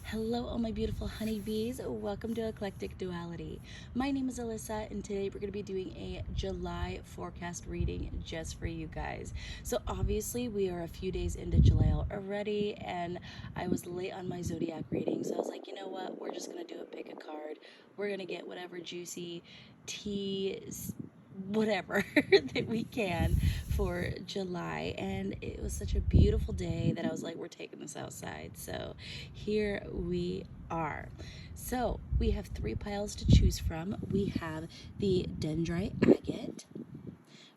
Hello, all my beautiful honeybees. Welcome to Eclectic Duality. My name is Alyssa, and today we're going to be doing a July forecast reading just for you guys. So, obviously, we are a few days into July already, and I was late on my zodiac reading, so I was like, you know what? We're just going to do a pick a card. We're going to get whatever juicy tea, whatever that we can for July. And it was such a beautiful day that I was like, we're taking this outside. So here we are. So we have three piles to choose from. We have the dendrite agate,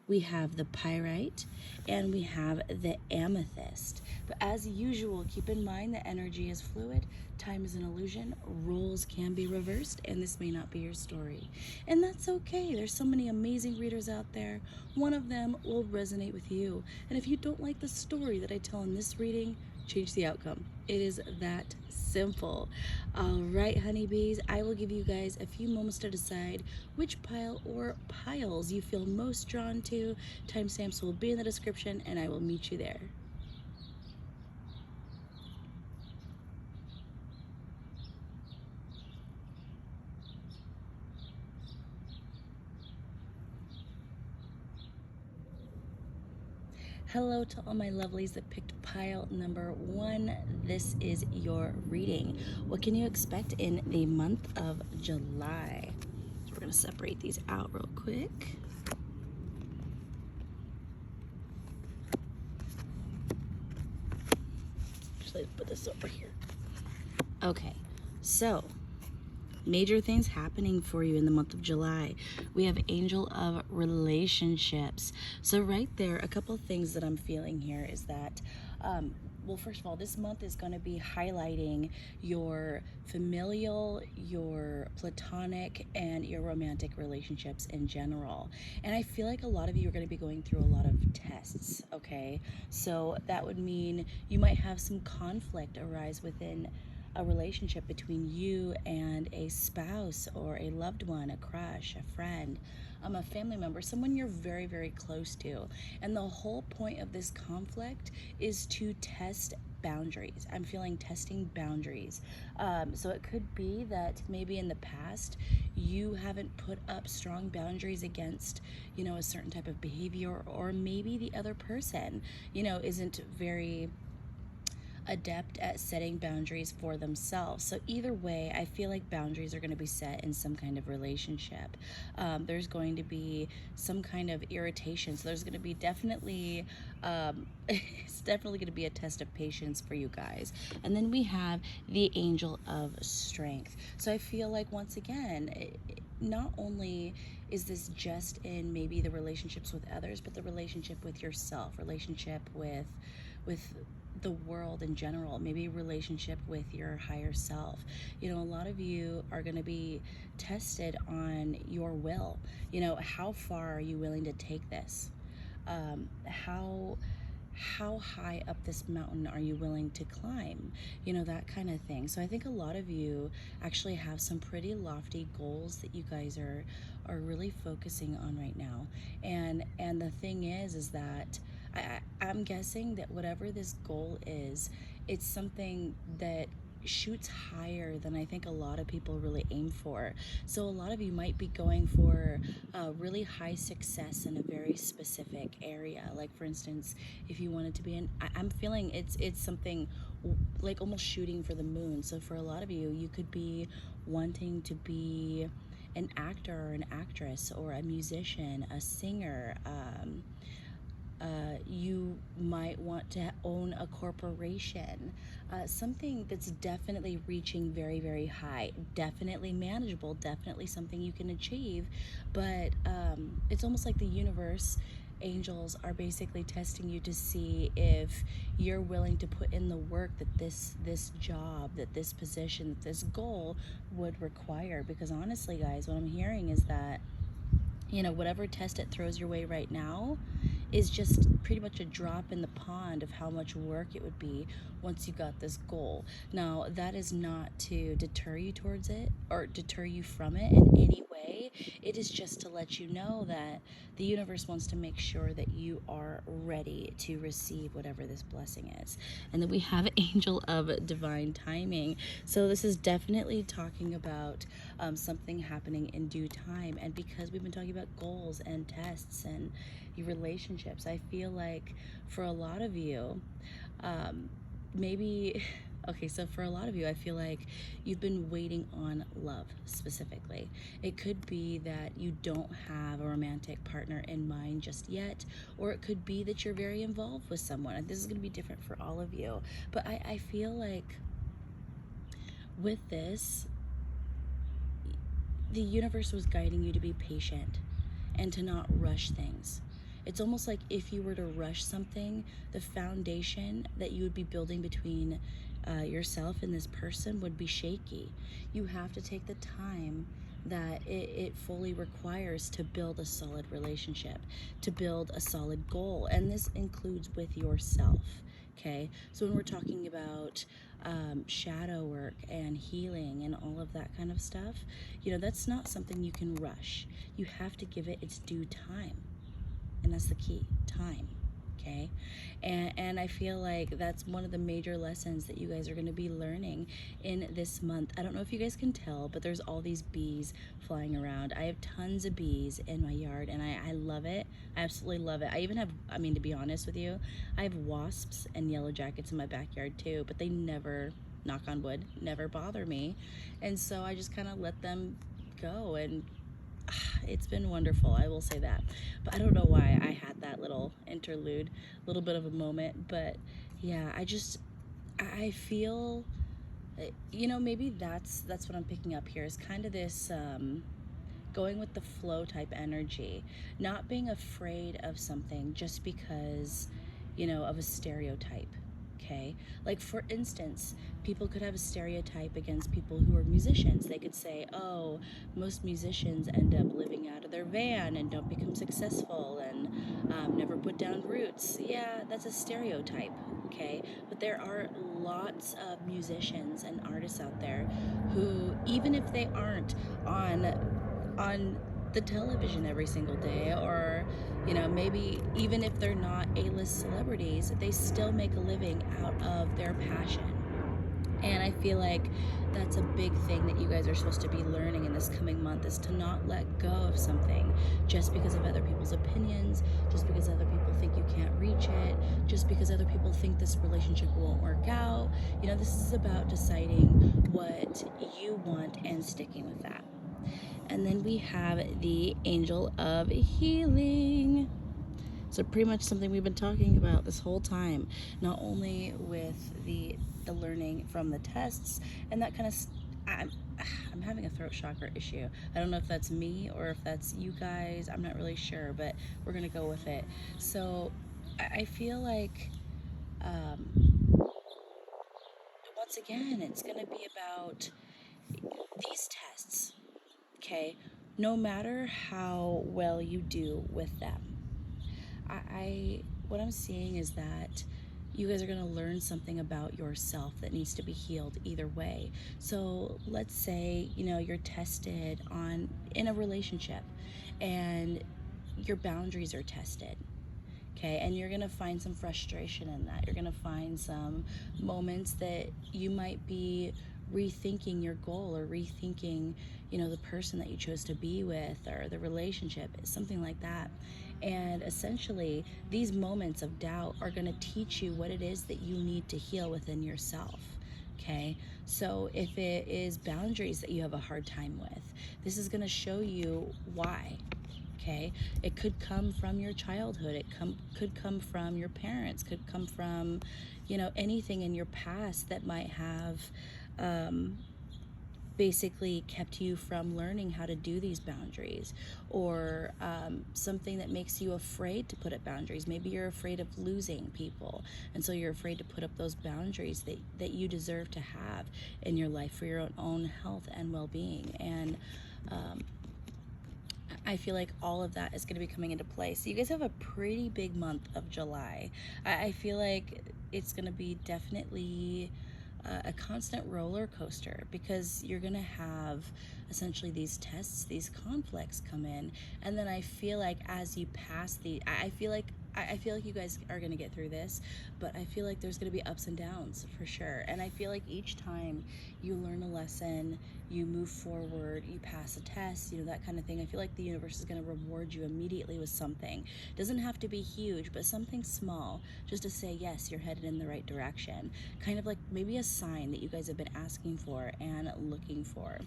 we have the pyrite, and we have the amethyst. But as usual, keep in mind that energy is fluid, time is an illusion, roles can be reversed, and this may not be your story. And that's okay. There's so many amazing readers out there. One of them will resonate with you. And if you don't like the story that I tell in this reading, change the outcome. It is that simple. All right, honeybees, I will give you guys a few moments to decide which pile or piles you feel most drawn to. Timestamps will be in the description, and I will meet you there. Hello to all my lovelies that picked pile number one. This is your reading. What can you expect in the month of July? So we're going to separate these out real quick. Just put this over here. Okay, so major things happening for you in the month of July. We have Angel of Relationships. So right there, a couple of things that I'm feeling here is that, well, first of all, this month is going to be highlighting your familial, your platonic, and your romantic relationships in general. And I feel like a lot of you are going to be going through a lot of tests, okay? So that would mean you might have some conflict arise within a relationship between you and a spouse or a loved one, a crush, a friend, a family member, someone you're very, very close to. And the whole point of this conflict is to test boundaries. I'm feeling testing boundaries. So it could be that maybe in the past you haven't put up strong boundaries against, a certain type of behavior, or maybe the other person, isn't very adept at setting boundaries for themselves. So either way, I feel like boundaries are going to be set in some kind of relationship. There's going to be some kind of irritation. So there's going to be definitely, it's definitely going to be a test of patience for you guys. And then we have the Angel of Strength. So I feel like, once again, not only is this just in maybe the relationships with others, but the relationship with yourself, relationship with the world in general, maybe relationship with your higher self. A lot of you are going to be tested on your will. How far are you willing to take this? How high up this mountain are you willing to climb? That kind of thing. So I think a lot of you actually have some pretty lofty goals that you guys are really focusing on right now. And the thing is that I'm guessing that whatever this goal is, it's something that shoots higher than I think a lot of people really aim for. So a lot of you might be going for really high success in a very specific area. Like, for instance, if you wanted to be I'm feeling it's something like almost shooting for the moon. So for a lot of you, you could be wanting to be an actor or an actress, or a musician, a singer. You might want to own a corporation, something that's definitely reaching very, very high, definitely manageable, definitely something you can achieve. But it's almost like the universe, angels are basically testing you to see if you're willing to put in the work that this job, that this position, that this goal would require. Because honestly, guys, what I'm hearing is that whatever test it throws your way right now is just pretty much a drop in the pond of how much work it would be once you got this goal. Now, that is not to deter you towards it or deter you from it in any way. say. It is just to let you know that the universe wants to make sure that you are ready to receive whatever this blessing is. And then we have Angel of Divine Timing. So this is definitely talking about something happening in due time. And because we've been talking about goals and tests and your relationships, I feel like for a lot of you, maybe okay, so for a lot of you, I feel like you've been waiting on love specifically. It could be that you don't have a romantic partner in mind just yet, or it could be that you're very involved with someone. And this is going to be different for all of you. But I feel like with this, the universe was guiding you to be patient and to not rush things. It's almost like if you were to rush something, the foundation that you would be building between yourself and this person would be shaky. You have to take the time that it fully requires to build a solid relationship, to build a solid goal. And this includes with yourself. Okay, so when we're talking about shadow work and healing and all of that kind of stuff, that's not something you can rush. You have to give it its due time. And that's the key, time. Okay, and I feel like that's one of the major lessons that you guys are going to be learning in this month. I don't know if you guys can tell, but there's all these bees flying around. I have tons of bees in my yard, and I love it. I absolutely love it. I even have, to be honest with you, I have wasps and yellow jackets in my backyard too, but they never, knock on wood, never bother me. And so I just kind of let them go, and it's been wonderful, I will say that. But I don't know why I had that little interlude, little bit of a moment. But yeah, I feel, maybe that's what I'm picking up here, is kind of this going with the flow type energy, not being afraid of something just because, of a stereotype. Okay, like for instance, people could have a stereotype against people who are musicians. They could say, oh, most musicians end up living out of their van and don't become successful and never put down roots. Yeah, that's a stereotype. Okay, but there are lots of musicians and artists out there who, even if they aren't on the television every single day, or maybe even if they're not A-list celebrities, they still make a living out of their passion. And I feel like that's a big thing that you guys are supposed to be learning in this coming month, is to not let go of something just because of other people's opinions, just because other people think you can't reach it, just because other people think this relationship won't work out. This is about deciding what you want and sticking with that. And then we have the Angel of Healing. So pretty much something we've been talking about this whole time, not only with the learning from the tests and that kind of I'm having a throat chakra issue. I don't know if that's me or if that's you guys. I'm not really sure, but we're gonna go with it. So I feel like once again, it's gonna be about these tests. Okay, no matter how well you do with them, what I'm seeing is that you guys are going to learn something about yourself that needs to be healed either way. So let's say, you're tested in a relationship and your boundaries are tested. Okay, and you're gonna find some frustration in that. You're gonna find some moments that you might be rethinking your goal, or rethinking, the person that you chose to be with, or the relationship, something like that. And essentially, these moments of doubt are gonna teach you what it is that you need to heal within yourself. Okay, so if it is boundaries that you have a hard time with, this is gonna show you why. Okay, it could come from your childhood, could come from your parents, could come from anything in your past that might have basically kept you from learning how to do these boundaries, or something that makes you afraid to put up boundaries. Maybe you're afraid of losing people, and so you're afraid to put up those boundaries that you deserve to have in your life for your own health and well-being. And I feel like all of that is going to be coming into play. So you guys have a pretty big month of July. I feel like it's going to be definitely a constant roller coaster, because you're gonna have essentially these tests, these conflicts come in, and then I feel like as you pass I feel like you guys are gonna get through this, but I feel like there's gonna be ups and downs for sure. And I feel like each time you learn a lesson, you move forward, you pass a test, that kind of thing, I feel like the universe is gonna reward you immediately with something. It doesn't have to be huge, but something small, just to say, yes, you're headed in the right direction. Kind of like maybe a sign that you guys have been asking for and looking for.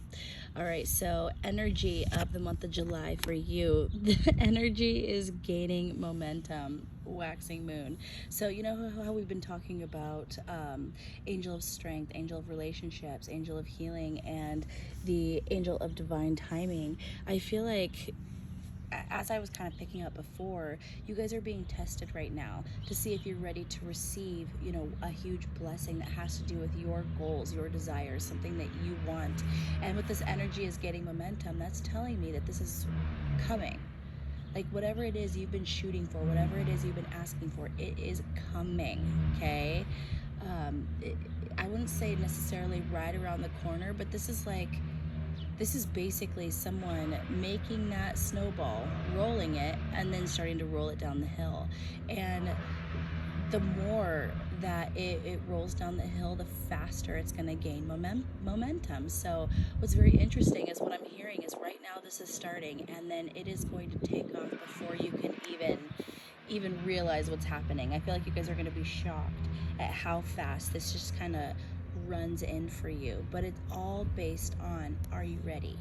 All right, so energy of the month of July for you. The energy is gaining momentum, waxing moon. So you know how we've been talking about angel of strength, angel of relationships, angel of healing, and the angel of divine timing. I feel like, as I was kind of picking up before, you guys are being tested right now to see if you're ready to receive, a huge blessing that has to do with your goals, your desires, something that you want. And with this energy is getting momentum, that's telling me that this is coming. Like whatever it is you've been shooting for, whatever it is you've been asking for, it is coming, okay? I wouldn't say necessarily right around the corner, but this is basically someone making that snowball, rolling it, and then starting to roll it down the hill. And the more that it rolls down the hill, the faster it's going to gain momentum. So what's very interesting is what I'm hearing is right now this is starting, and then it is going to take off before you can even realize what's happening. I feel like you guys are going to be shocked at how fast this just kind of runs in for you, but it's all based on, are you ready?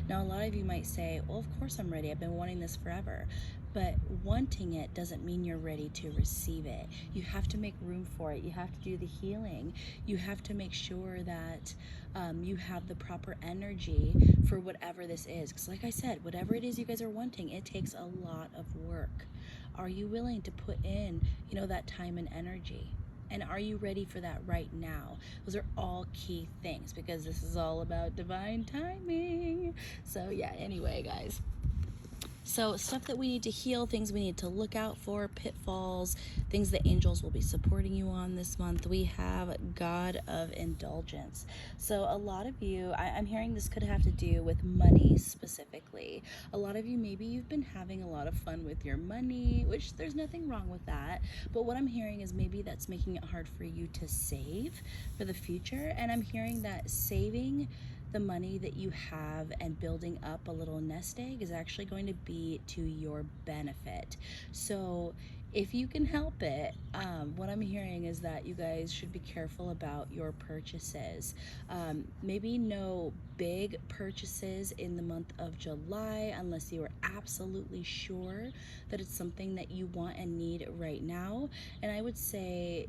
Now, a lot of you might say, well, of course I'm ready. I've been wanting this forever. But wanting it doesn't mean you're ready to receive it. You have to make room for it. You have to do the healing. You have to make sure that you have the proper energy for whatever this is. Because like I said, whatever it is you guys are wanting, it takes a lot of work. Are you willing to put in, that time and energy? And are you ready for that right now? Those are all key things, because this is all about divine timing. So yeah, anyway, guys. So stuff that we need to heal, things we need to look out for, pitfalls, things that angels will be supporting you on this month. We have God of Indulgence. So a lot of you, I'm hearing this could have to do with money specifically. A lot of you, maybe you've been having a lot of fun with your money, which there's nothing wrong with that. But what I'm hearing is maybe that's making it hard for you to save for the future. And I'm hearing that saving the money that you have and building up a little nest egg is actually going to be to your benefit. So if you can help it, what I'm hearing is that you guys should be careful about your purchases. Maybe no big purchases in the month of July unless you are absolutely sure that it's something that you want and need right now. And I would say,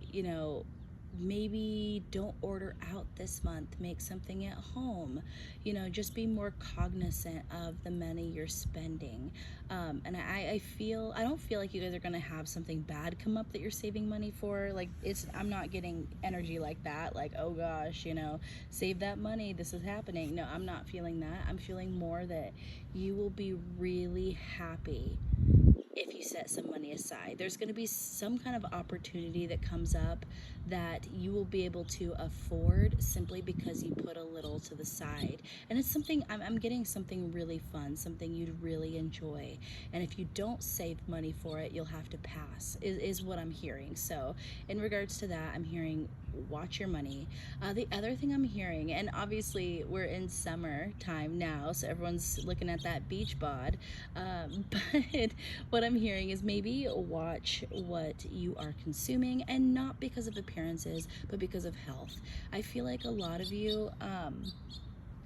maybe don't order out this month, make something at home, just be more cognizant of the money you're spending. And I don't feel like you guys are going to have something bad come up that you're saving money for. Like, I'm not getting energy like that, like, oh gosh, save that money, this is happening. No, I'm not feeling that. I'm feeling more that you will be really happy if you set some money aside. There's going to be some kind of opportunity that comes up that you will be able to afford simply because you put a little to the side. And it's something, I'm getting something really fun, something you'd really enjoy. And if you don't save money for it, you'll have to pass, is what I'm hearing. So in regards to that, I'm hearing watch your money. The other thing I'm hearing, and obviously we're in summer time now, so everyone's looking at that beach bod, but what I'm hearing is maybe watch what you are consuming, and not because of appearances, but because of health. I feel like a lot of you,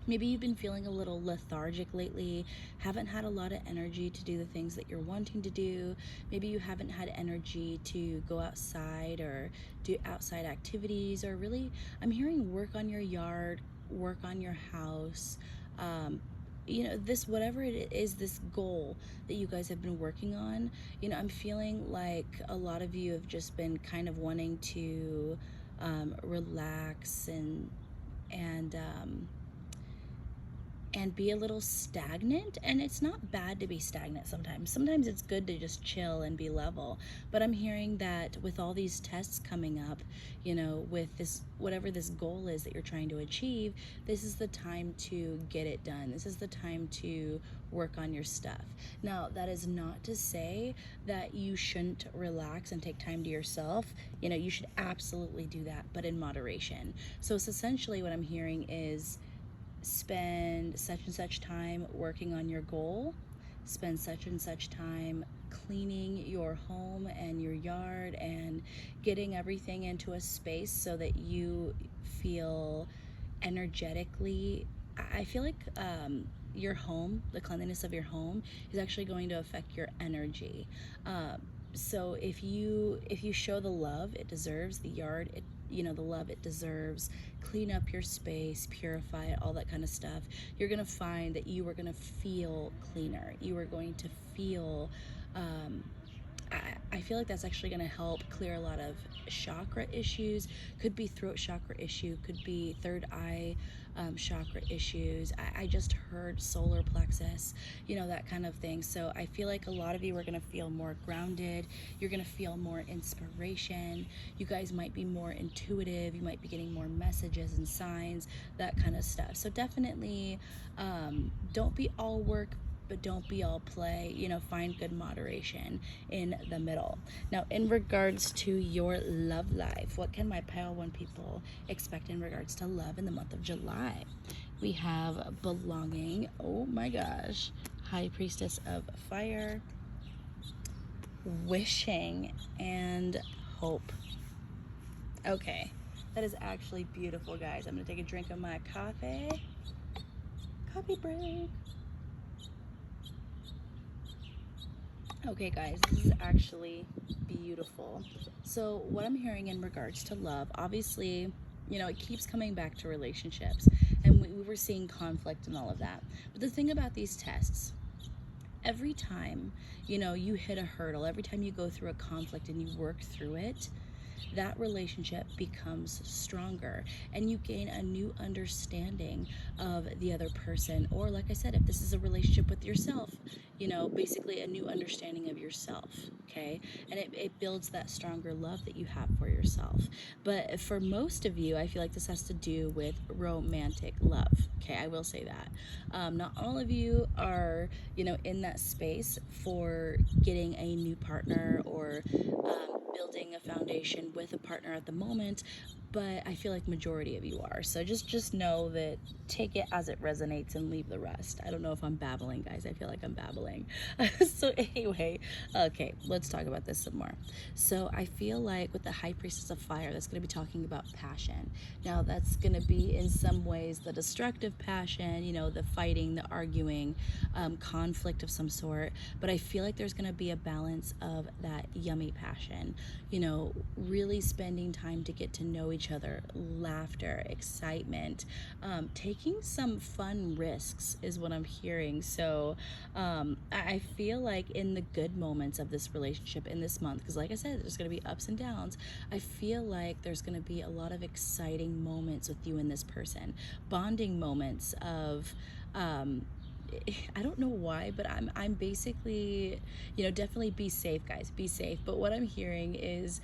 maybe you've been feeling a little lethargic lately, haven't had a lot of energy to do the things that you're wanting to do. Maybe you haven't had energy to go outside or do outside activities, or really, I'm hearing work on your yard, work on your house, this, whatever it is, this goal that you guys have been working on, I'm feeling like a lot of you have just been kind of wanting to relax and and be a little stagnant. And it's not bad to be stagnant sometimes it's good to just chill and be level. But I'm hearing that with all these tests coming up, with this, whatever this goal is that you're trying to achieve, this is the time to get it done. This is the time to work on your stuff. Now, that is not to say that you shouldn't relax and take time to yourself. You should absolutely do that, but in moderation. So it's essentially what I'm hearing is spend such and such time working on your goal, spend such and such time cleaning your home and your yard and getting everything into a space so that you feel energetically. I feel like your home, the cleanliness of your home, is actually going to affect your energy. So if you show the love it deserves, the yard, the love it deserves, clean up your space, purify it, all that kind of stuff, you're gonna find that you are gonna feel cleaner. You are going to feel I feel like that's actually going to help clear a lot of chakra issues. Could be throat chakra issue, could be third eye chakra issues. I just heard solar plexus, that kind of thing. So I feel like a lot of you are going to feel more grounded. You're going to feel more inspiration. You guys might be more intuitive. You might be getting more messages and signs, that kind of stuff. So definitely don't be all work, but don't be all play. Find good moderation in the middle. Now, in regards to your love life, what can my Pile 1 people expect in regards to love in the month of July? We have belonging, oh my gosh, High Priestess of Fire, wishing, and hope. Okay, that is actually beautiful, guys. I'm gonna take a drink of my coffee break. Okay, guys, this is actually beautiful. So what I'm hearing in regards to love, obviously, it keeps coming back to relationships, and we were seeing conflict and all of that. But the thing about these tests, every time, you hit a hurdle, every time you go through a conflict and you work through it, that relationship becomes stronger and you gain a new understanding of the other person. Or like I said, if this is a relationship with yourself, basically a new understanding of yourself. Okay, and it builds that stronger love that you have for yourself. But for most of you, I feel like this has to do with romantic love. Okay, I will say that not all of you are in that space for getting a new partner or building a foundation with a partner at the moment, but I feel like majority of you are. So just know that, take it as it resonates and leave the rest. I don't know if I'm babbling, guys. I feel like I'm babbling. So anyway, okay, let's talk about this some more. So I feel like with the High Priestess of Fire, that's going to be talking about passion. Now that's going to be in some ways the destructive passion, the fighting, the arguing, conflict of some sort. But I feel like there's going to be a balance of that yummy passion, really spending time to get to know each other, laughter, excitement, taking some fun risks is what I'm hearing. So I feel like in the good moments of this relationship in this month, because like I said, there's going to be ups and downs, I feel like there's going to be a lot of exciting moments with you and this person, bonding moments of I don't know why, but I'm basically, definitely be safe, guys, be safe. But what I'm hearing is,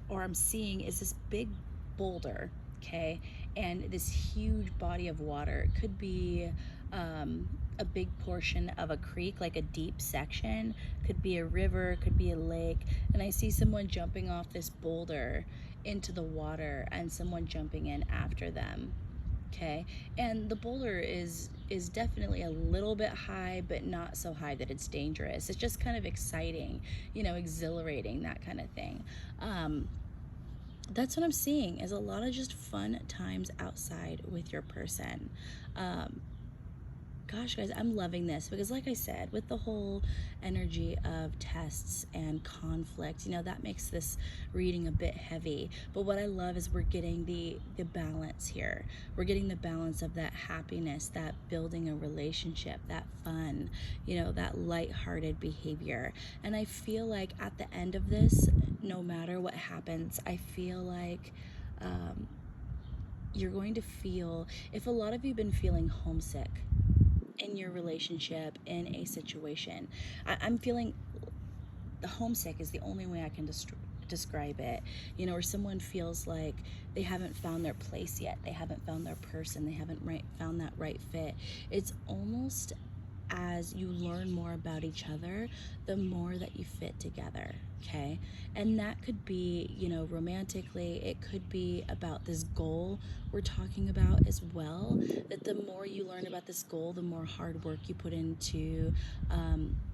or I'm seeing, is this big boulder, okay, and this huge body of water. It could be a big portion of a creek, like a deep section, could be a river, could be a lake, and I see someone jumping off this boulder into the water and someone jumping in after them. Okay, and the boulder is definitely a little bit high, but not so high that it's dangerous. It's just kind of exciting, exhilarating, that kind of thing. That's what I'm seeing, is a lot of just fun times outside with your person. Gosh, guys, I'm loving this because, like I said, with the whole energy of tests and conflict, that makes this reading a bit heavy. But what I love is we're getting the balance here. We're getting the balance of that happiness, that building a relationship, that fun, that lighthearted behavior. And I feel like at the end of this, no matter what happens, I feel like you're going to feel, if a lot of you have been feeling homesick in your relationship, in a situation, I'm feeling the homesick is the only way I can describe it. You know, or someone feels like they haven't found their place yet, they haven't found their person, they haven't found that right fit. It's almost as you learn more about each other, the more that you fit together, okay? And that could be, you know, romantically, it could be about this goal we're talking about as well, that the more you learn about this goal, the more hard work you put into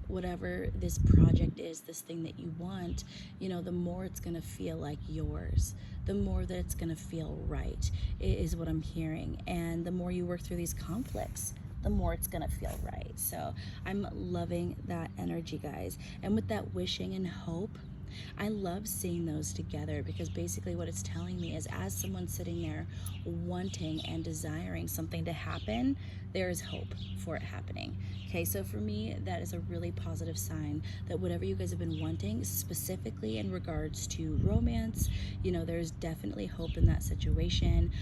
whatever this project is, this thing that you want, you know, the more it's gonna feel like yours, the more that it's gonna feel right, is what I'm hearing. And the more you work through these conflicts, the more it's gonna feel right. So I'm loving that energy, guys. And with that wishing and hope, I love seeing those together, because basically what it's telling me is, as someone sitting there wanting and desiring something to happen, there is hope for it happening. Okay, so for me, that is a really positive sign that whatever you guys have been wanting, specifically in regards to romance, you know, there's definitely hope in that situation.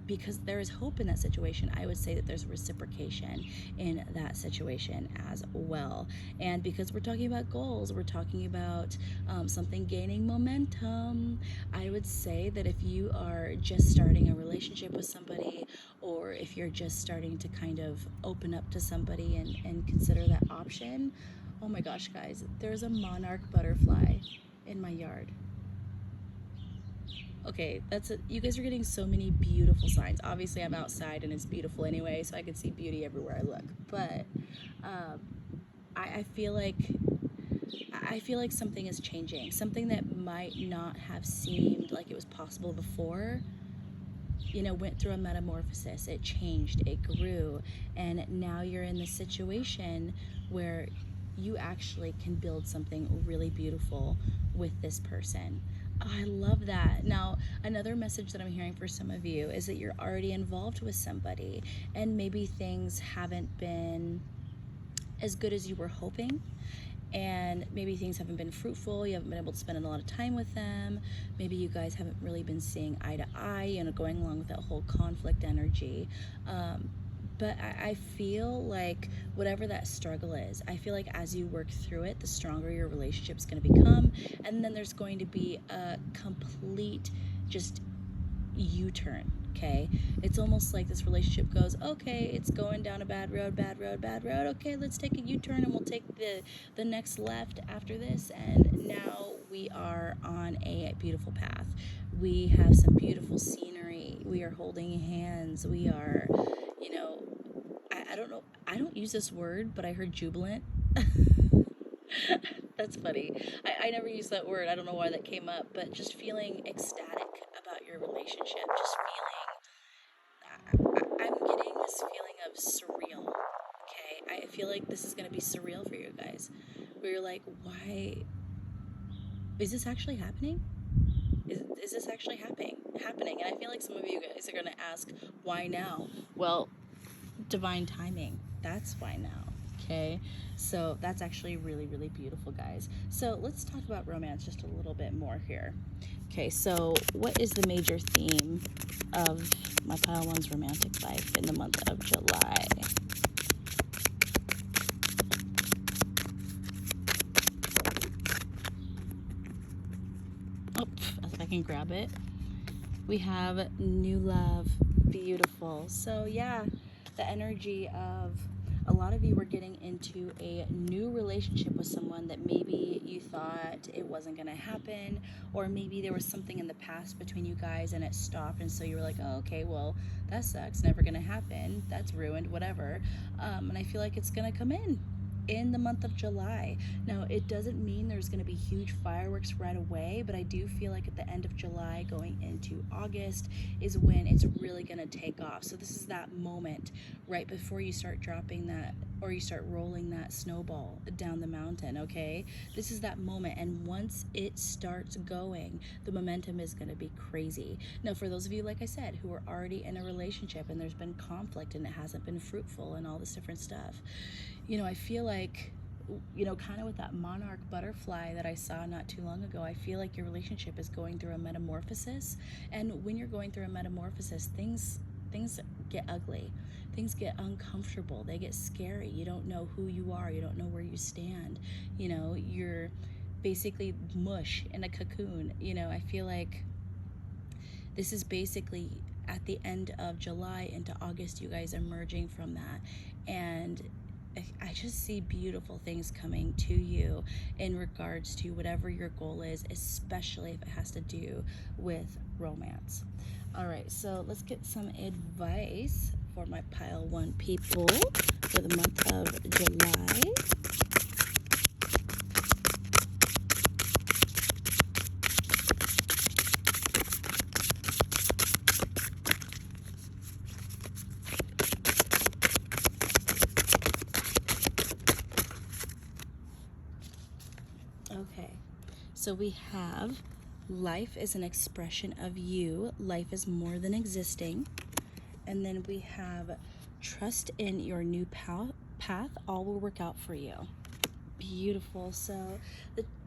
Because there is hope in that situation, I would say that there's reciprocation in that situation as well. And because we're talking about goals, we're talking about something gaining momentum, I would say that if you are just starting a relationship with somebody, or if you're just starting to kind of open up to somebody and consider that option, oh my gosh, guys, there's a monarch butterfly in my yard. Okay, you guys are getting so many beautiful signs. Obviously, I'm outside and it's beautiful anyway, so I can see beauty everywhere I look. But um, I feel like something is changing. Something that might not have seemed like it was possible before, you know, went through a metamorphosis. It changed, it grew, and now you're in this situation where you actually can build something really beautiful with this person. Oh, I love that. Now, another message that I'm hearing for some of you is that you're already involved with somebody, and maybe things haven't been as good as you were hoping, and maybe things haven't been fruitful, you haven't been able to spend a lot of time with them, maybe you guys haven't really been seeing eye to eye, you know, going along with that whole conflict energy. But I feel like whatever that struggle is, I feel like as you work through it, the stronger your relationship's going to become, and then there's going to be a complete just U-turn. Okay, it's almost like this relationship goes, okay, it's going down a bad road, bad road, bad road, okay, let's take a U-turn and we'll take the next left after this, and now we are on a beautiful path. We have some beautiful scenery, we are holding hands, we are, you know, I don't know, I don't use this word, but I heard jubilant. That's funny. I never use that word. I don't know why that came up, but just feeling ecstatic about your relationship. Just I'm getting this feeling of surreal. Okay, I feel like this is gonna be surreal for you guys. Where you're like, why is this actually happening? Is this actually happening? And I feel like some of you guys are gonna ask, why now? Well, divine timing. That's why now. Okay, so that's actually really, really beautiful, guys. So let's talk about romance just a little bit more here. Okay, so what is the major theme of my pile one's romantic life in the month of July? Oh, if I can grab it. We have new love, beautiful. So yeah, the energy of a lot of you were getting into a new relationship with someone that maybe you thought it wasn't going to happen, or maybe there was something in the past between you guys and it stopped, and so you were like, oh, okay, well, that sucks, never going to happen, that's ruined, whatever. And I feel like it's going to come in the month of July. Now, it doesn't mean there's going to be huge fireworks right away, but I do feel like at the end of July going into August is when it's really going to take off. So this is that moment right before you start dropping that, or you start rolling that snowball down the mountain, okay? This is that moment, and once it starts going, the momentum is going to be crazy. Now, for those of you, like I said, who are already in a relationship and there's been conflict and it hasn't been fruitful and all this different stuff, you know, I feel like you know, kind of with that monarch butterfly that I saw not too long ago, I feel like your relationship is going through a metamorphosis. And when you're going through a metamorphosis, things get ugly. Things get uncomfortable. They get scary. You don't know who you are. You don't know where you stand. You know, you're basically mush in a cocoon. You know, I feel like this is basically at the end of July into August, you guys are merging from that. And I just see beautiful things coming to you in regards to whatever your goal is, especially if it has to do with romance. All right, so let's get some advice for my pile 1 people for the month of July. Okay, so we have life is an expression of you. Life is more than existing. And then we have trust in your new path. All will work out for you. Beautiful. So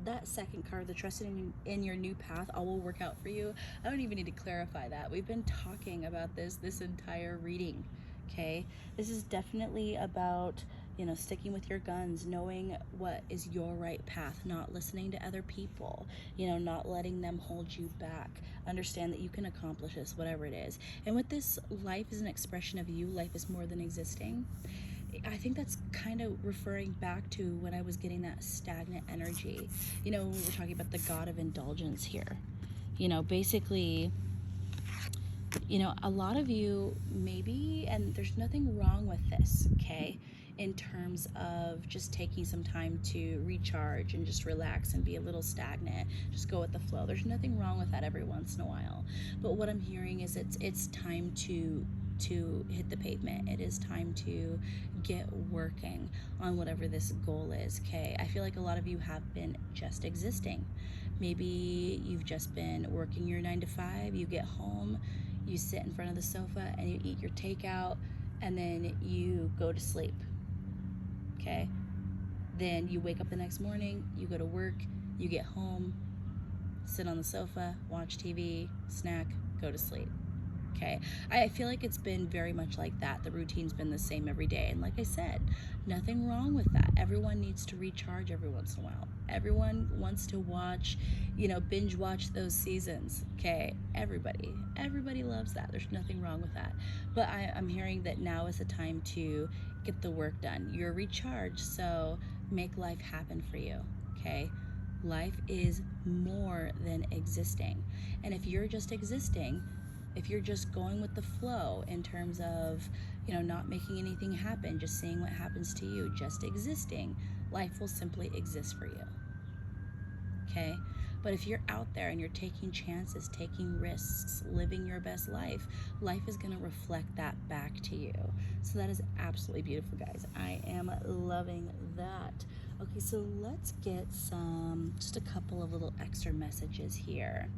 that second card, the trust in your new path, all will work out for you. I don't even need to clarify that. We've been talking about this entire reading. Okay, this is definitely about, you know, sticking with your guns, knowing what is your right path, not listening to other people, you know, not letting them hold you back. Understand that you can accomplish this, whatever it is. And with this, life is an expression of you. Life is more than existing. I think that's kind of referring back to when I was getting that stagnant energy. You know, we were talking about the god of indulgence here. You know, basically, you know, a lot of you maybe, and there's nothing wrong with this, okay, in terms of just taking some time to recharge and just relax and be a little stagnant, just go with the flow. There's nothing wrong with that every once in a while. But what I'm hearing is it's time to hit the pavement. It is time to get working on whatever this goal is, okay? I feel like a lot of you have been just existing. Maybe you've just been working your 9 to 5, you get home, you sit in front of the sofa and you eat your takeout, and then you go to sleep, okay? Then you wake up the next morning, you go to work, you get home, sit on the sofa, watch TV, snack, go to sleep. Okay, I feel like it's been very much like that. The routine's been the same every day. And like I said, nothing wrong with that. Everyone needs to recharge every once in a while. Everyone wants to watch, you know, binge watch those seasons. Okay, everybody loves that. There's nothing wrong with that. But I'm hearing that now is the time to get the work done. You're recharged, so make life happen for you. Okay, life is more than existing. And if you're just existing, if you're just going with the flow in terms of, you know, not making anything happen, just seeing what happens to you, just existing, life will simply exist for you. Okay? But if you're out there and you're taking chances, taking risks, living your best life, life is going to reflect that back to you. So that is absolutely beautiful, guys. I am loving that. Okay, so let's get just a couple of little extra messages here.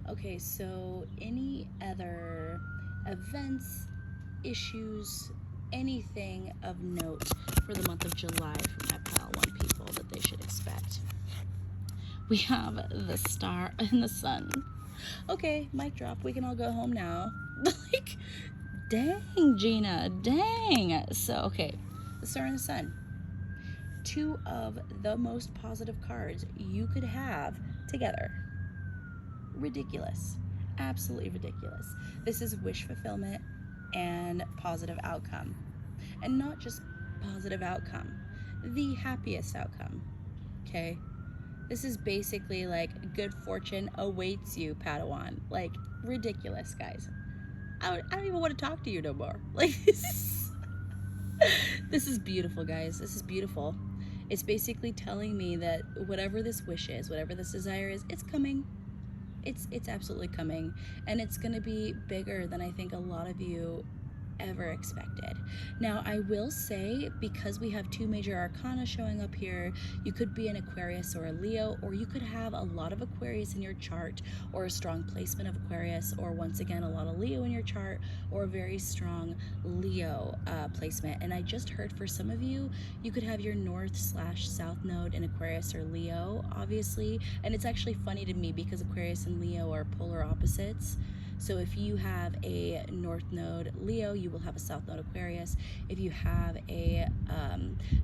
Okay, so any other events, issues, anything of note for the month of July from my pile 1 people that they should expect? We have the star and the sun. Okay, mic drop. We can all go home now. Like, dang, Gina, dang. So, okay, the star and the sun. 2 of the most positive cards you could have together. Ridiculous. Absolutely ridiculous. This is wish fulfillment and positive outcome. And not just positive outcome, the happiest outcome. Okay? This is basically like good fortune awaits you, Padawan. Like, ridiculous, guys. I don't even want to talk to you no more. Like, this is beautiful, guys. This is beautiful. It's basically telling me that whatever this wish is, whatever this desire is, it's coming. It's absolutely coming. And it's going to be bigger than I think a lot of you ever expected. Now, I will say, because we have 2 major arcana showing up here, you could be an Aquarius or a Leo, or you could have a lot of Aquarius in your chart, or a strong placement of Aquarius, or once again, a lot of Leo in your chart, or a very strong Leo placement. And I just heard for some of you, you could have your north/south node in Aquarius or Leo, obviously. And it's actually funny to me because Aquarius and Leo are polar opposites. So if you have a north node Leo, you will have a south node Aquarius. If you have a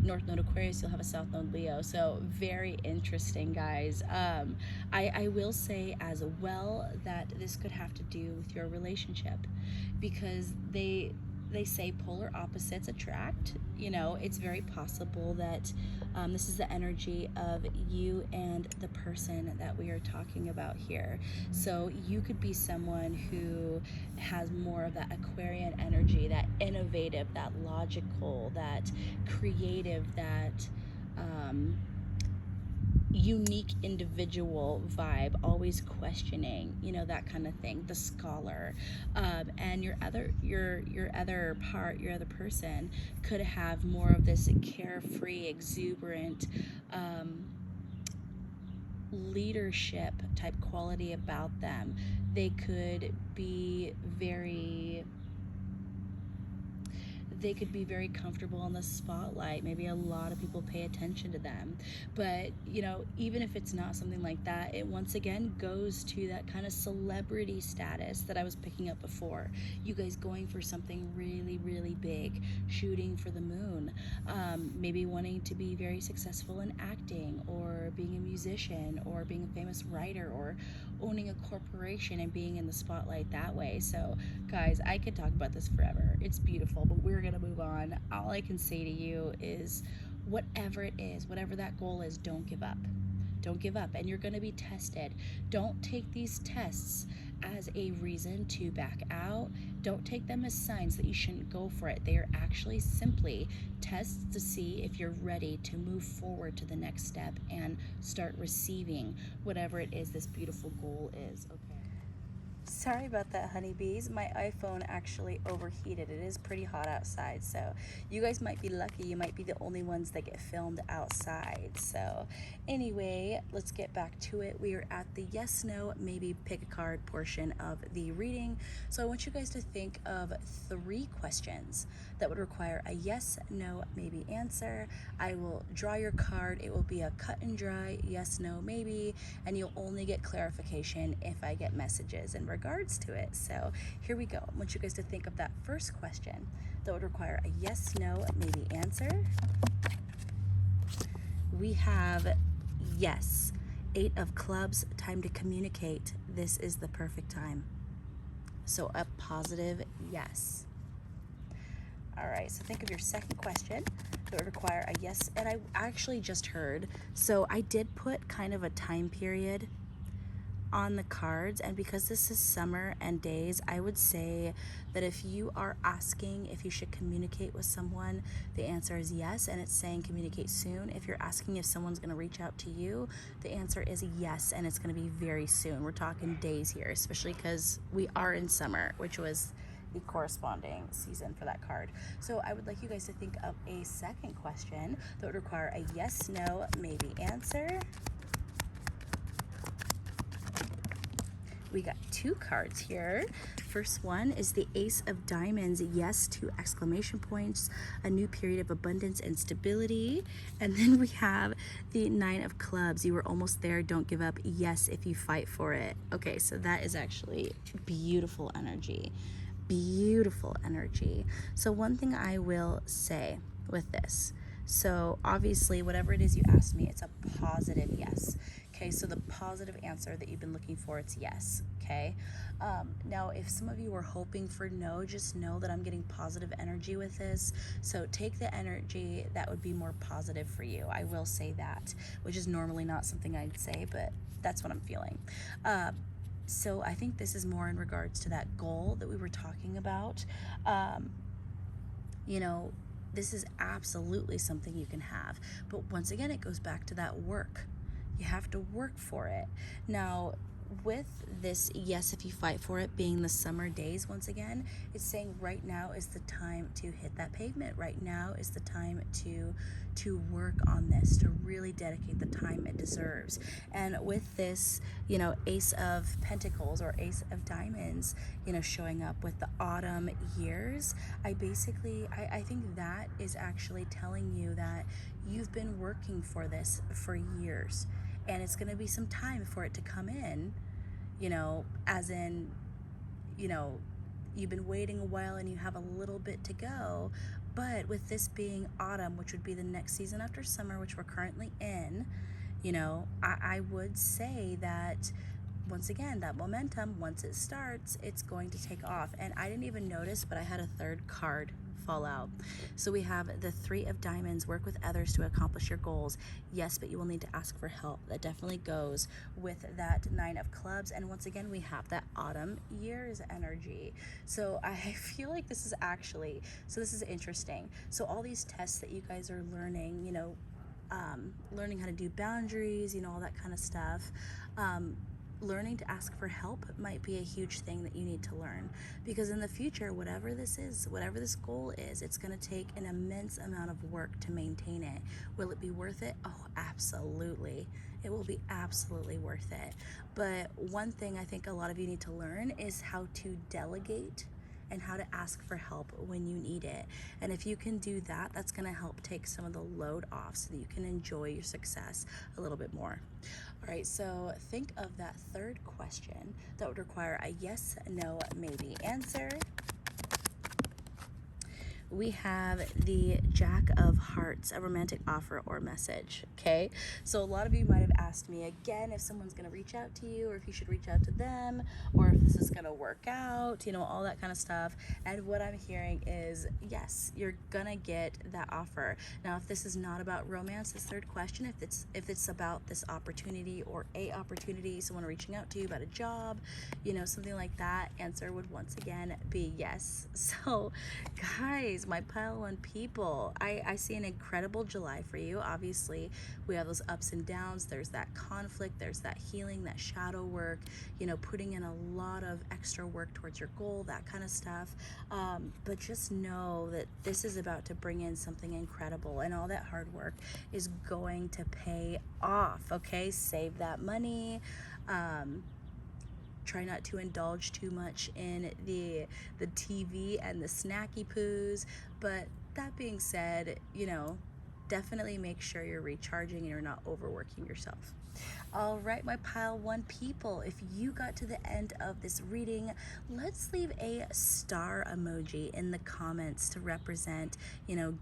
north node Aquarius, you'll have a south node Leo. So very interesting, guys. I will say as well that this could have to do with your relationship, because they say polar opposites attract. You know, it's very possible that this is the energy of you and the person that we are talking about here. So you could be someone who has more of that Aquarian energy, that innovative, that logical, that creative, that unique individual vibe, always questioning, you know, that kind of thing, the scholar. And your other part, your other person could have more of this carefree, exuberant leadership type quality about them. They could be very comfortable in the spotlight. Maybe a lot of people pay attention to them. But, you know, even if it's not something like that, it once again goes to that kind of celebrity status that I was picking up before. You guys going for something really, really big, shooting for the moon, maybe wanting to be very successful in acting, or being a musician, or being a famous writer, or owning a corporation and being in the spotlight that way. So guys, I could talk about this forever. It's beautiful, but we're gonna move on. All I can say to you is, whatever it is, whatever that goal is, don't give up. Don't give up, and you're going to be tested. Don't take these tests as a reason to back out. Don't take them as signs that you shouldn't go for it. They are actually simply tests to see if you're ready to move forward to the next step and start receiving whatever it is this beautiful goal is. Okay. Sorry about that, honeybees. My iPhone actually overheated. It is pretty hot outside, so you guys might be lucky. You might be the only ones that get filmed outside. So anyway, let's get back to it. We are at the yes, no, maybe pick a card portion of the reading. So I want you guys to think of 3 questions that would require a yes, no, maybe answer. I will draw your card. It will be a cut and dry yes, no, maybe, and you'll only get clarification if I get messages in regards to it. So here we go. I want you guys to think of that first question that would require a yes, no, maybe answer. We have yes, 8 of clubs, time to communicate. This is the perfect time. So a positive yes. All right, so think of your second question that would require a yes. And I actually just heard, so I did put kind of a time period on the cards, and because this is summer and days, I would say that if you are asking if you should communicate with someone, the answer is yes, and it's saying communicate soon. If you're asking if someone's going to reach out to you, the answer is yes, and it's going to be very soon. We're talking days here, especially because we are in summer, which was the corresponding season for that card. So I would like you guys to think of a second question that would require a yes, no, maybe answer. We got 2 cards here. First one is the Ace of Diamonds. Yes, 2 exclamation points. A new period of abundance and stability. And then we have the 9 of Clubs. You were almost there. Don't give up. Yes, if you fight for it. Okay, so that is actually beautiful energy. Beautiful energy. So one thing I will say with this, so obviously whatever it is you asked me, it's a positive yes. Okay, so the positive answer that you've been looking for, it's yes. Okay, now if some of you were hoping for no, just know that I'm getting positive energy with this. So take the energy that would be more positive for you. I will say that, which is normally not something I'd say, but that's what I'm feeling. So I think this is more in regards to that goal that we were talking about. You know, this is absolutely something you can have. But once again, it goes back to that work. You have to work for it. Now, with this, yes, if you fight for it, being the summer days, once again, it's saying right now is the time to hit that pavement. Right now is the time to work on this, to really dedicate the time it deserves. And with this, Ace of Pentacles or Ace of Diamonds, showing up with the autumn years, I think that is actually telling you that you've been working for this for years, and it's going to be some time for it to come in, as in, you've been waiting a while and you have a little bit to go. But with this being autumn, which would be the next season after summer, which we're currently in, I would say that, once again, that momentum, once it starts, it's going to take off. And I didn't even notice, but I had a third card fall out. So we have the Three of Diamonds. Work with others to accomplish your goals. Yes, but you will need to ask for help. That definitely goes with that Nine of Clubs. And once again, we have that autumn years energy. So I feel like this is interesting. So all these tests that you guys are learning, learning how to do boundaries, all that kind of stuff. Learning to ask for help might be a huge thing that you need to learn, because in the future, whatever this is, whatever this goal is, it's going to take an immense amount of work to maintain it. Will it be worth it? Oh, absolutely. It will be absolutely worth it. But one thing I think a lot of you need to learn is how to delegate and how to ask for help when you need it. And if you can do that, that's going to help take some of the load off so that you can enjoy your success a little bit more. All right, so think of that third question that would require a yes, no, maybe answer. We have the Jack of Hearts, a romantic offer or message, okay? So a lot of you might have asked me again if someone's going to reach out to you, or if you should reach out to them, or if this is going to work out, all that kind of stuff. And what I'm hearing is, yes, you're going to get that offer. Now, if this is not about romance, this third question, if it's about this opportunity or a opportunity, someone reaching out to you about a job, something like that, answer would once again be yes. So, guys, my pile one people, I see an incredible July for you. Obviously, we have those ups and downs. There's that conflict, there's that healing, that shadow work, putting in a lot of extra work towards your goal, that kind of stuff. But just know that this is about to bring in something incredible, and all that hard work is going to pay off, okay? Save that money. Try not to indulge too much in the TV and the snacky poos. But that being said, definitely make sure you're recharging and you're not overworking yourself. All right, my pile one people, if you got to the end of this reading, let's leave a star emoji in the comments to represent,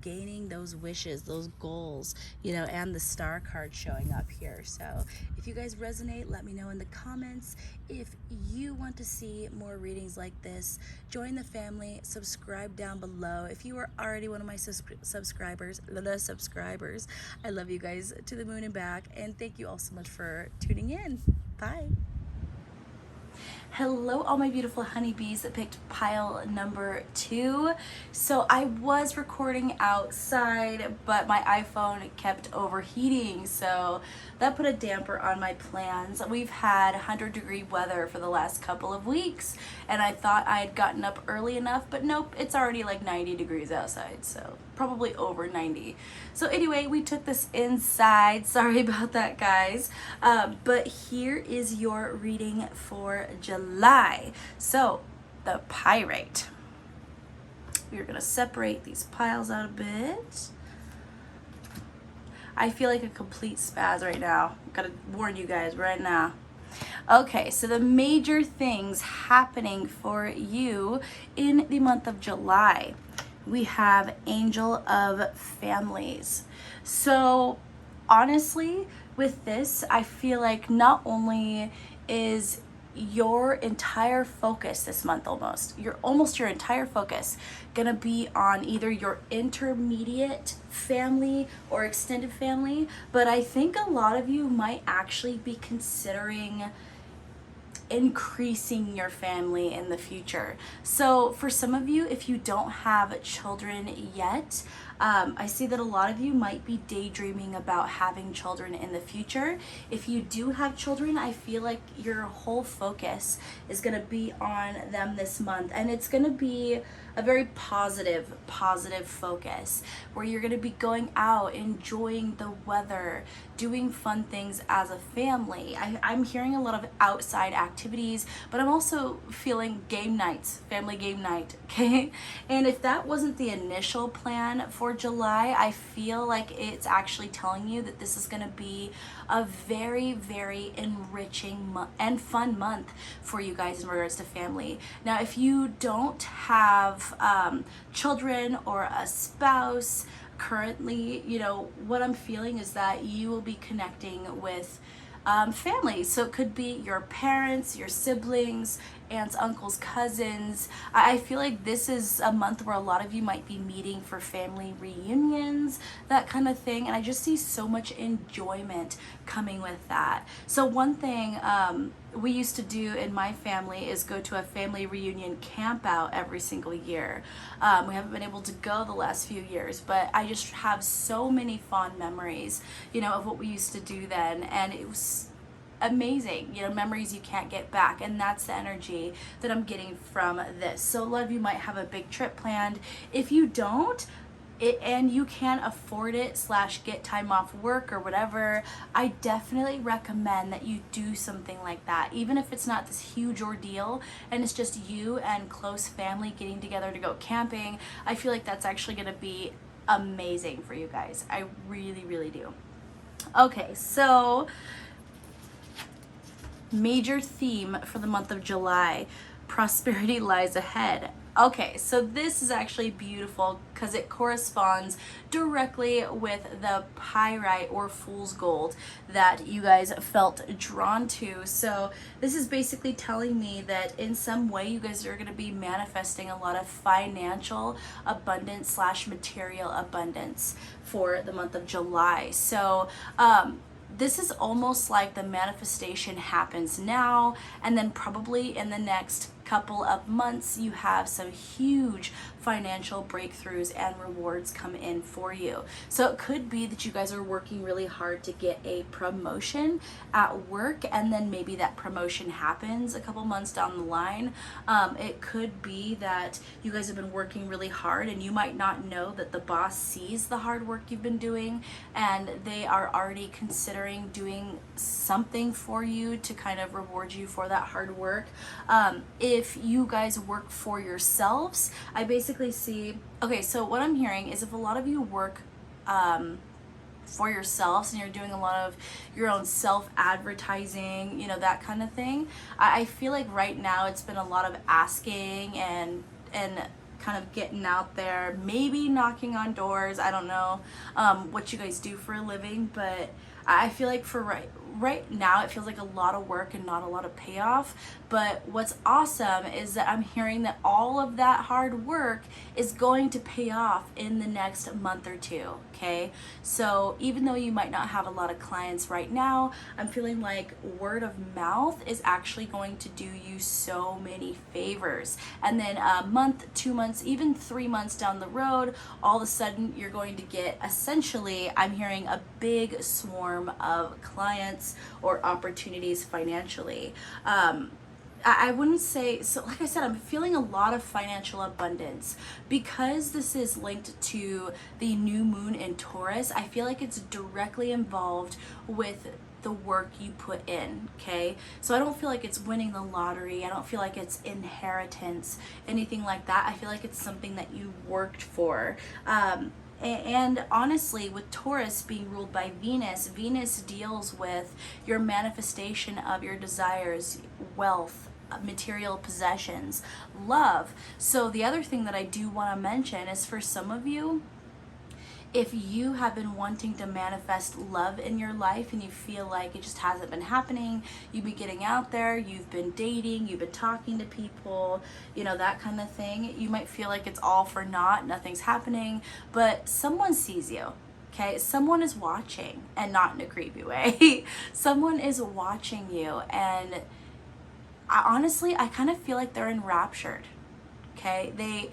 gaining those wishes, those goals, and the star card showing up here. So if you guys resonate, let me know in the comments. If you want to see more readings like this, join the family, subscribe down below. If you are already one of my subscribers, I love you guys to the moon and back, and thank you all so much for tuning in. Bye. Hello, all my beautiful honeybees that picked pile number 2. So I was recording outside, but my iPhone kept overheating, so that put a damper on my plans. We've had 100-degree weather for the last couple of weeks, and I thought I had gotten up early enough, but nope, it's already like 90 degrees outside, so probably over 90. So anyway, we took this inside. Sorry about that, guys. But here is your reading for July. So the Pyrite. We're gonna separate these piles out a bit. I feel like a complete spaz right now. Gotta warn you guys right now. Okay, so the major things happening for you in the month of July. We have Angel of Families. So honestly, with this, I feel like not only is your entire focus this month, almost your entire focus gonna be on either your intermediate family or extended family, but I think a lot of you might actually be considering increasing your family in the future. So for some of you, if you don't have children yet, I see that a lot of you might be daydreaming about having children in the future. If you do have children, I feel like your whole focus is going to be on them this month, and it's going to be a very positive focus where you're going to be going out, enjoying the weather, doing fun things as a family. I'm hearing a lot of outside activities, but I'm also feeling game nights, family game night, okay? And if that wasn't the initial plan for July, I feel like it's actually telling you that this is going to be a very, very enriching and fun month for you guys in regards to family. Now, if you don't have children or a spouse currently, what I'm feeling is that you will be connecting with family. So it could be your parents, your siblings, aunts, uncles, cousins. I feel like this is a month where a lot of you might be meeting for family reunions, that kind of thing. And I just see so much enjoyment coming with that. So one thing we used to do in my family is go to a family reunion camp out every single year. We haven't been able to go the last few years, but I just have so many fond memories, of what we used to do then. And it was amazing, memories you can't get back, and that's the energy that I'm getting from this. So a lot of you might have a big trip planned. If you don't, and you can't afford it / get time off work or whatever, I definitely recommend that you do something like that, even if it's not this huge ordeal and it's just you and close family getting together to go camping. I feel like that's actually going to be amazing for you guys. I really, really do. Okay, so major theme for the month of July: prosperity lies ahead. Okay, so this is actually beautiful because it corresponds directly with the pyrite or fool's gold that you guys felt drawn to. So this is basically telling me that in some way you guys are going to be manifesting a lot of financial abundance / material abundance for the month of July. So this is almost like the manifestation happens now, and then probably in the next couple of months you have some huge financial breakthroughs and rewards come in for you. So it could be that you guys are working really hard to get a promotion at work, and then maybe that promotion happens a couple months down the line. It could be that you guys have been working really hard and you might not know that the boss sees the hard work you've been doing, and they are already considering doing something for you to kind of reward you for that hard work. If you guys work for yourselves, I basically see, okay, so what I'm hearing is if a lot of you work for yourselves and you're doing a lot of your own self-advertising, that kind of thing, I feel like right now it's been a lot of asking and kind of getting out there, maybe knocking on doors. I don't know what you guys do for a living, but I feel like for right now it feels like a lot of work and not a lot of payoff. But what's awesome is that I'm hearing that all of that hard work is going to pay off in the next month or two, okay? So even though you might not have a lot of clients right now, I'm feeling like word of mouth is actually going to do you so many favors. And then a month, 2 months, even 3 months down the road, all of a sudden you're going to get, essentially, I'm hearing a big swarm of clients or opportunities financially. I wouldn't say, so like I said, I'm feeling a lot of financial abundance. Because this is linked to the new moon in Taurus, I feel like it's directly involved with the work you put in, okay? So I don't feel like it's winning the lottery. I don't feel like it's inheritance, anything like that. I feel like it's something that you worked for. And honestly, with Taurus being ruled by Venus, Venus deals with your manifestation of your desires, wealth, material possessions, love. So the other thing that I do want to mention is, for some of you, if you have been wanting to manifest love in your life and you feel like it just hasn't been happening, you've been getting out there, you've been dating, you've been talking to people, that kind of thing, you might feel like it's all for naught, nothing's happening, but someone sees you. Okay, someone is watching, and not in a creepy way. Someone is watching you, and honestly, I kind of feel like they're enraptured. Okay, they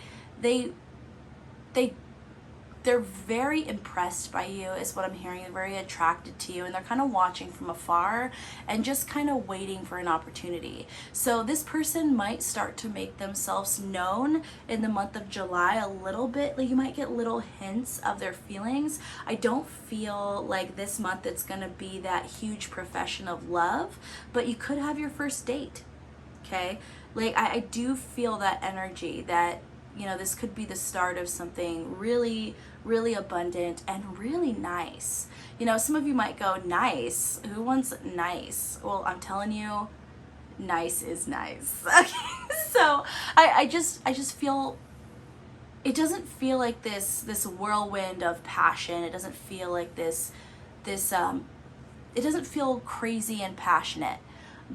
they're very impressed by you is what I'm hearing. They're very attracted to you, and they're kind of watching from afar and just kind of waiting for an opportunity. So this person might start to make themselves known in the month of July a little bit. Like, you might get little hints of their feelings. I don't feel like this month it's going to be that huge profession of love, but you could have your first date. Okay, like I do feel that energy that, you know, this could be the start of something really, really abundant and really nice. You know, some of you might go, nice? Who wants nice? Well, I'm telling you, nice is nice. Okay, so I just feel, it doesn't feel like this whirlwind of passion. It doesn't feel like this it doesn't feel crazy and passionate,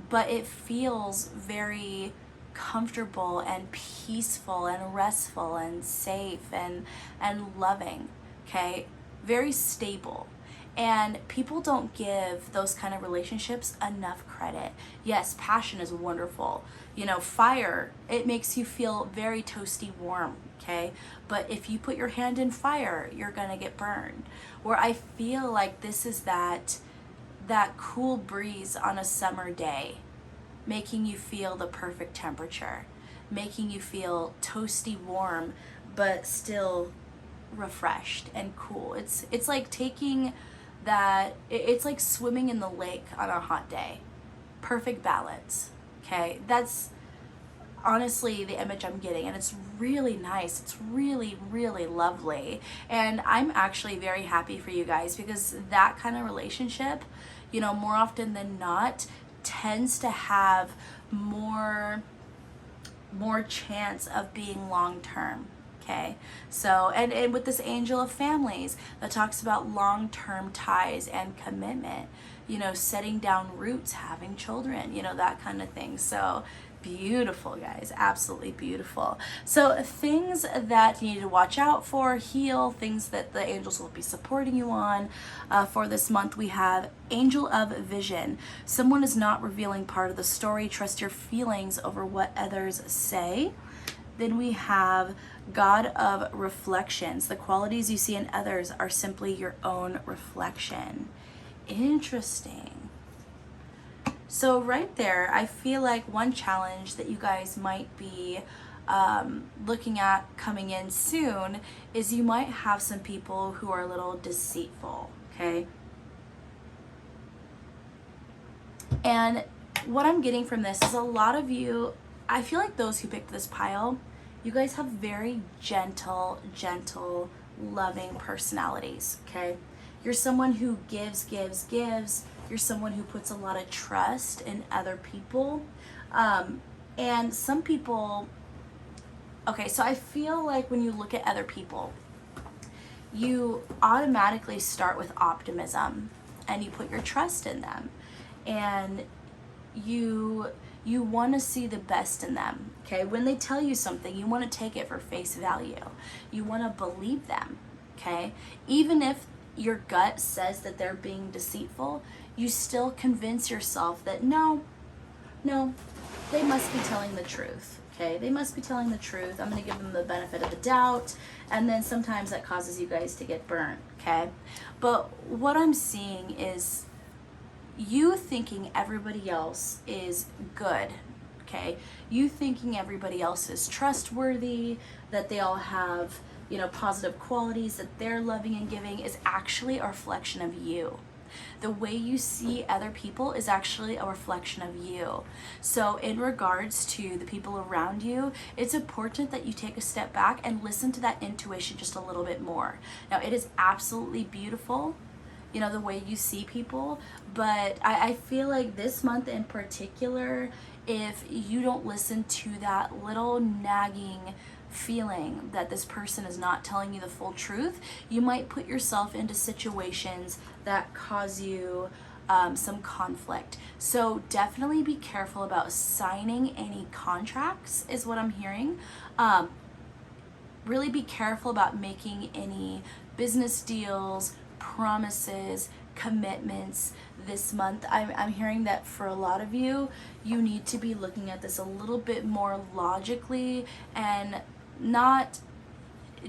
but it feels very comfortable and peaceful and restful and safe and loving. Okay, very stable. And people don't give those kind of relationships enough credit. Yes, passion is wonderful. You know, fire, it makes you feel very toasty warm, okay? But if you put your hand in fire, you're gonna get burned. Where I feel like this is that cool breeze on a summer day, making you feel the perfect temperature, making you feel toasty warm, but still refreshed and cool. It's like taking that, it's like swimming in the lake on a hot day. Perfect balance, okay? That's honestly the image I'm getting, and it's really nice. It's really, really lovely. And I'm actually very happy for you guys, because that kind of relationship, you know, more often than not, tends to have more chance of being long term. Okay, so and with this angel of families that talks about long-term ties and commitment, you know, setting down roots, having children, you know, that kind of thing. So beautiful, guys, absolutely beautiful. So things that you need to watch out for, heal, things that the angels will be supporting you on for this month. We have angel of vision. Someone is not revealing part of the story. Trust your feelings over what others say. Then we have God of reflections. The qualities you see in others are simply your own reflection. Interesting. So right there, I feel like one challenge that you guys might be looking at coming in soon is you might have some people who are a little deceitful, okay? And what I'm getting from this is a lot of you, I feel like those who picked this pile, you guys have very gentle, loving personalities, okay? You're someone who gives. You're someone who puts a lot of trust in other people. And some people, okay, so I feel like when you look at other people, you automatically start with optimism and you put your trust in them. And you want to see the best in them, okay? When they tell you something, you want to take it for face value. You want to believe them, okay? Even if your gut says that they're being deceitful, you still convince yourself that no, they must be telling the truth, okay? They must be telling the truth. I'm going to give them the benefit of the doubt, and then sometimes that causes you guys to get burnt, okay? But what I'm seeing is you thinking everybody else is good, okay? You thinking everybody else is trustworthy, that they all have, you know, positive qualities, that they're loving and giving, is actually a reflection of you. The way you see other people is actually a reflection of you. So in regards to the people around you, it's important that you take a step back and listen to that intuition just a little bit more. Now, it is absolutely beautiful, you know, the way you see people, but I feel like this month in particular, if you don't listen to that little nagging feeling that this person is not telling you the full truth, you might put yourself into situations that cause you some conflict. So definitely be careful about signing any contracts, is what I'm hearing. Really be careful about making any business deals, promises, commitments this month. I'm hearing that for a lot of you, you need to be looking at this a little bit more logically and not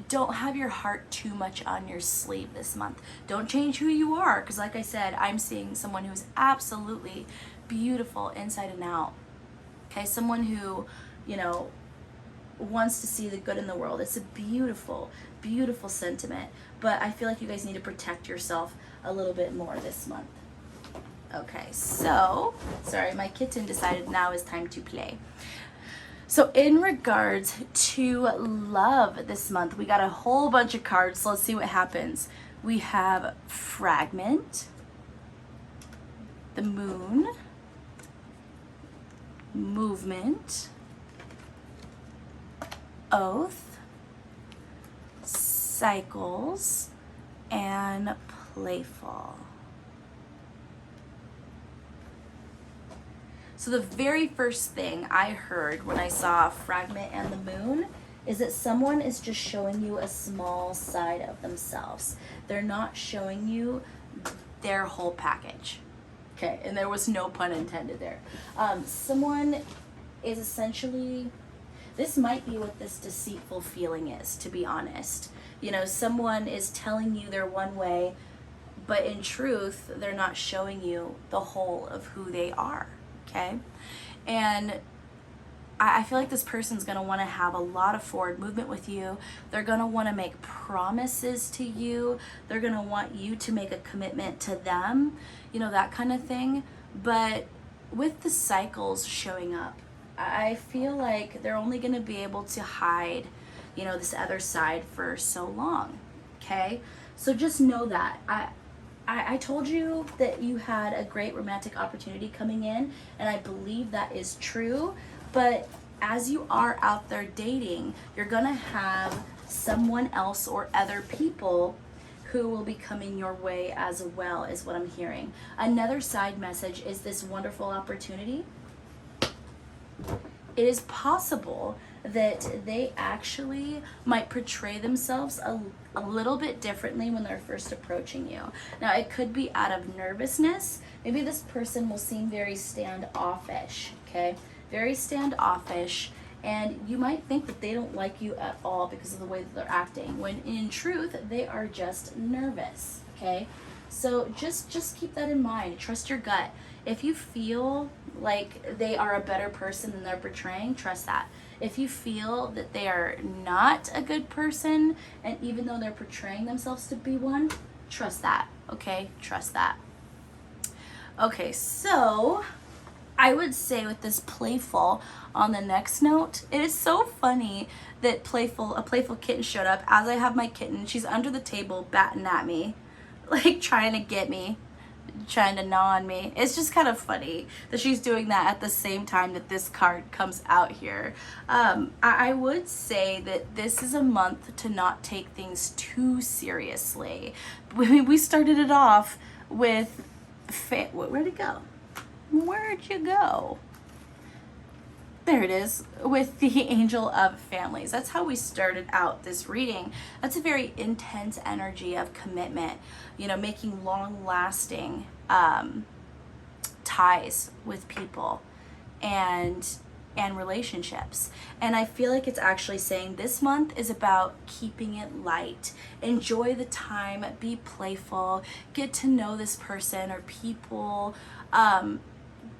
don't have your heart too much on your sleeve this month. Don't change who you are, because like I said, I'm seeing someone who's absolutely beautiful inside and out. Okay, someone who, you know, wants to see the good in the world. It's a beautiful, beautiful sentiment. But I feel like you guys need to protect yourself a little bit more this month. Okay, so, sorry, my kitten decided now is time to play. So in regards to love this month, we got a whole bunch of cards. So let's see what happens. We have Fragment, the Moon, Movement, Oath, Cycles, and Playful. So the very first thing I heard when I saw Fragment and the Moon is that someone is just showing you a small side of themselves. They're not showing you their whole package. Okay, and there was no pun intended there. Someone is essentially, this might be what this deceitful feeling is, to be honest. You know, someone is telling you they're one way, but in truth, they're not showing you the whole of who they are. Okay, and I feel like this person's going to want to have a lot of forward movement with you. They're going to want to make promises to you. They're going to want you to make a commitment to them, you know, that kind of thing. But with the cycles showing up, I feel like they're only going to be able to hide, you know, this other side for so long. Okay, so just know that. I told you that you had a great romantic opportunity coming in, and I believe that is true. But as you are out there dating, you're gonna have someone else or other people who will be coming your way as well, is what I'm hearing. Another side message is this wonderful opportunity. It is possible that they actually might portray themselves a little bit differently when they're first approaching you. Now, it could be out of nervousness. Maybe this person will seem very standoffish, okay? Very standoffish, and you might think that they don't like you at all because of the way that they're acting, when in truth, they are just nervous, okay? So just keep that in mind. Trust your gut. If you feel like they are a better person than they're portraying, trust that. If you feel that they are not a good person, and even though they're portraying themselves to be one, trust that, okay? Trust that. Okay, so I would say with this playful on the next note, it is so funny that a playful kitten showed up. As I have my kitten, she's under the table batting at me, like trying to get me, trying to gnaw on me. It's just kind of funny that she's doing that at the same time that this card comes out here. I would say that this is a month to not take things too seriously. We started it off with, where'd it go? Where'd you go? There it is, with the Angel of Families. That's how we started out this reading. That's a very intense energy of commitment, you know, making long-lasting ties with people and relationships. And I feel like it's actually saying this month is about keeping it light. Enjoy the time, be playful, get to know this person or people,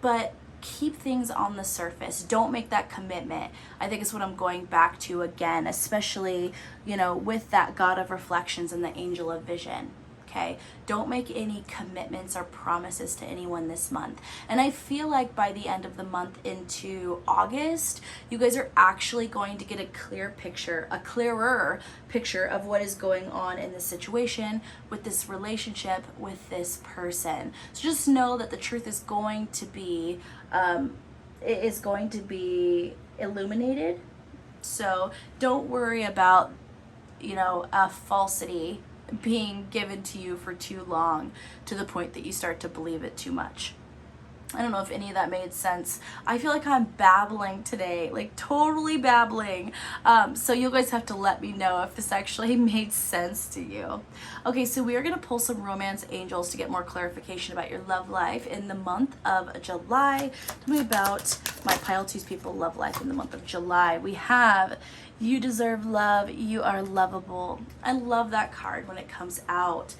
but keep things on the surface. Don't make that commitment. I think it's what I'm going back to again, especially, you know, with that God of Reflections and the Angel of Vision. Okay, don't make any commitments or promises to anyone this month. And I feel like by the end of the month into August, you guys are actually going to get a clearer picture of what is going on in this situation, with this relationship, with this person. So just know that the truth is going to be, illuminated. So don't worry about, you know, a falsity being given to you for too long, to the point that you start to believe it too much. I don't know if any of that made sense. I feel like I'm babbling today, like totally babbling. So you guys have to let me know if this actually made sense to you. Okay, so we are going to pull some romance angels to get more clarification about your love life in the month of July. Tell me about my Pile 2's people love life in the month of July. We have You deserve love. You are lovable. I love that card when it comes out.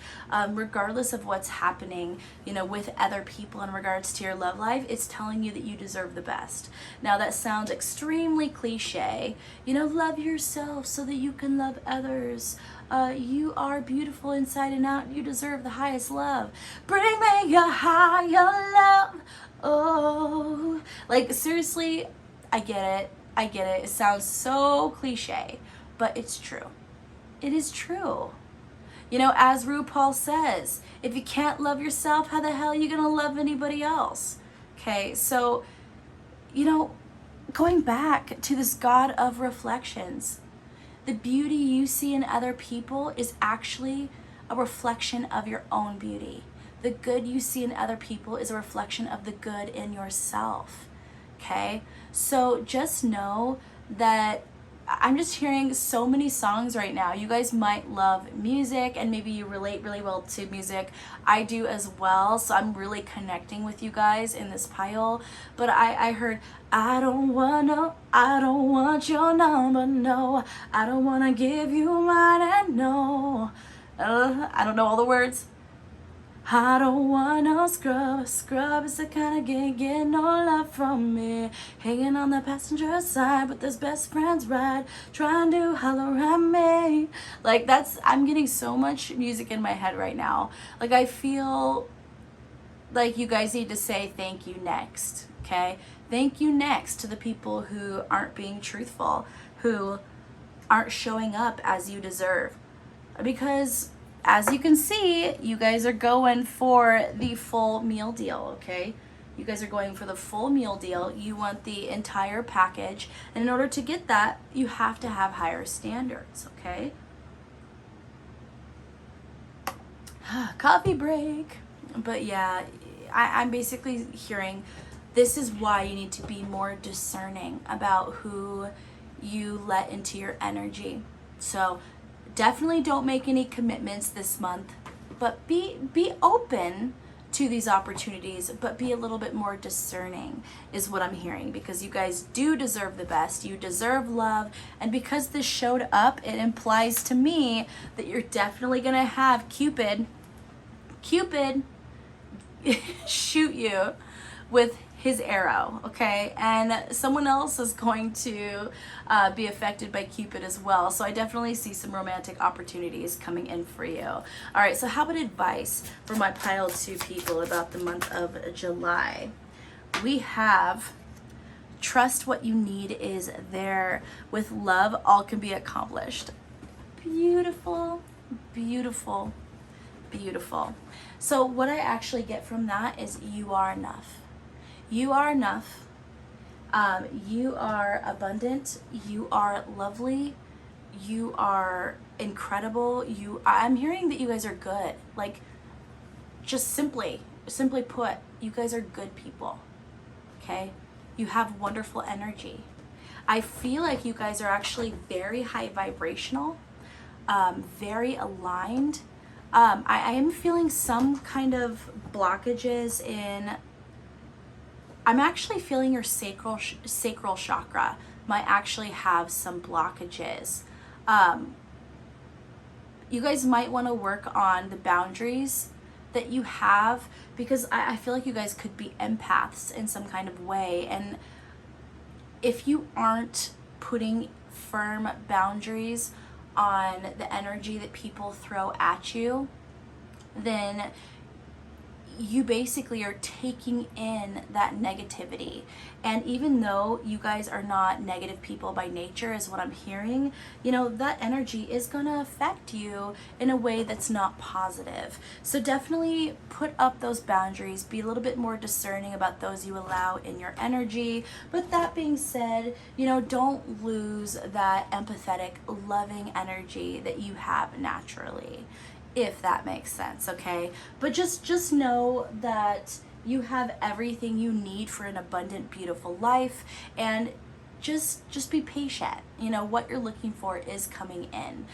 Regardless of what's happening, with other people in regards to your love life, it's telling you that you deserve the best. Now, that sounds extremely cliche. Love yourself so that you can love others. You are beautiful inside and out. You deserve the highest love. Bring me your higher love. Oh, like, seriously, I get it. I get it. It sounds so cliche, but it's true. It is true. As RuPaul says, if you can't love yourself, how the hell are you going to love anybody else? Okay, so, going back to this God of reflections, the beauty you see in other people is actually a reflection of your own beauty. The good you see in other people is a reflection of the good in yourself. Okay, so just know that I'm just hearing so many songs right now. You guys might love music and maybe you relate really well to music. I do as well, so I'm really connecting with you guys in this pile. But I heard, I don't want your number, no. I don't wanna give you mine, and no. I don't know all the words. I don't want no scrub. Scrub is the kind of get no love from me. Hanging on the passenger side, but this best friend's ride, trying to holler at me. Like, I'm getting so much music in my head right now. Like, I feel like you guys need to say thank you next, okay? Thank you next to the people who aren't being truthful, who aren't showing up as you deserve. Because as you can see, you guys are going for the full meal deal, okay? You guys are going for the full meal deal. You want the entire package. And in order to get that, you have to have higher standards, okay? Coffee break. But yeah, I'm basically hearing this is why you need to be more discerning about who you let into your energy. So definitely don't make any commitments this month, but be open to these opportunities, but be a little bit more discerning is what I'm hearing, because you guys do deserve the best. You deserve love. And because this showed up, it implies to me that you're definitely going to have Cupid shoot you with his arrow, okay? And someone else is going to be affected by Cupid as well. So I definitely see some romantic opportunities coming in for you. All right, so how about advice for my pile 2 people about the month of July? We have trust what you need is there. With love, all can be accomplished. Beautiful, beautiful, beautiful. So what I actually get from that is you are enough. You are enough. You are abundant. You are lovely. You are incredible. I'm hearing that you guys are good. Like, just simply put, you guys are good people. Okay? You have wonderful energy. I feel like you guys are actually very high vibrational, very aligned. I am feeling some kind of blockages in. I'm actually feeling your sacral chakra might actually have some blockages. You guys might want to work on the boundaries that you have, because I feel like you guys could be empaths in some kind of way. And if you aren't putting firm boundaries on the energy that people throw at you, then you basically are taking in that negativity. And even though you guys are not negative people by nature, is what I'm hearing, that energy is going to affect you in a way that's not positive. So definitely put up those boundaries, be a little bit more discerning about those you allow in your energy. But that being said, don't lose that empathetic, loving energy that you have naturally, if that makes sense, okay? But just know that you have everything you need for an abundant, beautiful life, and just be patient. What you're looking for is coming in.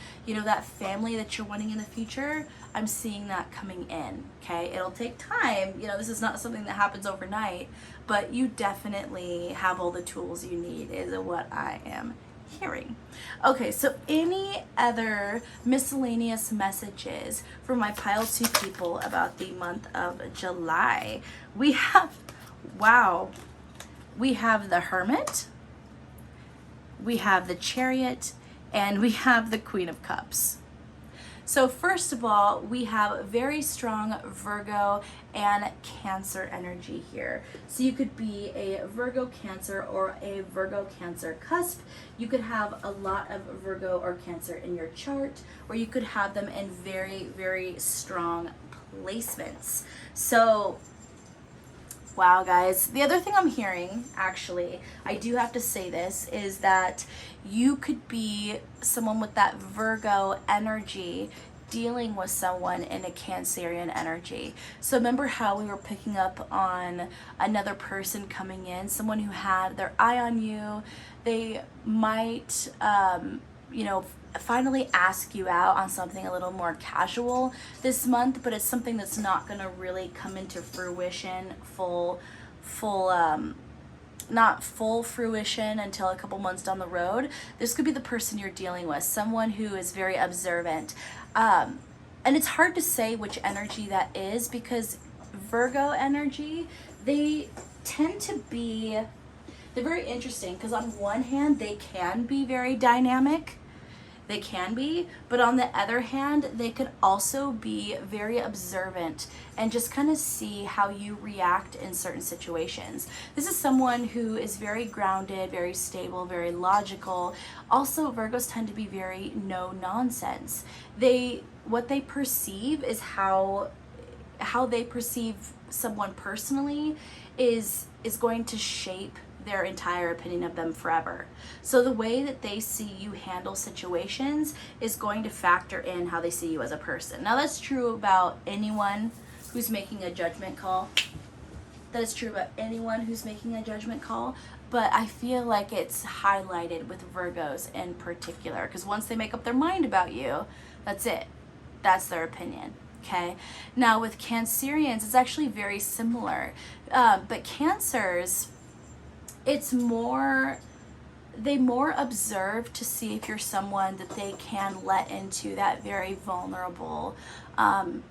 That family that you're wanting in the future, I'm seeing that coming in, okay? It'll take time. This is not something that happens overnight, but you definitely have all the tools you need, is what I am hearing. Okay, so any other miscellaneous messages for my pile 2 people about the month of July? We have, wow, we have the Hermit, we have the Chariot, and we have the Queen of Cups. So first of all, we have very strong Virgo and Cancer energy here. So you could be a Virgo Cancer or a Virgo Cancer cusp. You could have a lot of Virgo or Cancer in your chart, or you could have them in very, very strong placements. So wow, guys. The other thing I'm hearing, actually, I do have to say this, is that you could be someone with that Virgo energy dealing with someone in a Cancerian energy. So remember how we were picking up on another person coming in, someone who had their eye on you. They might, finally ask you out on something a little more casual this month, but it's something that's not going to really come into fruition not full fruition until a couple months down the road. This could be the person you're dealing with, someone who is very observant. And it's hard to say which energy that is, because Virgo energy, they tend to be, they're very interesting, because on one hand, they can be very dynamic. They can be, but on the other hand, they could also be very observant and just kind of see how you react in certain situations. This is someone who is very grounded, very stable, very logical. Also, Virgos tend to be very no nonsense. What they perceive is how they perceive someone personally is going to shape their entire opinion of them forever. So the way that they see you handle situations is going to factor in how they see you as a person. Now that's true about anyone who's making a judgment call. That is true about anyone who's making a judgment call, but I feel like it's highlighted with Virgos in particular, because once they make up their mind about you, that's it. That's their opinion. Okay. Now with Cancerians, it's actually very similar, but Cancers, they more observe to see if you're someone that they can let into that very vulnerable kind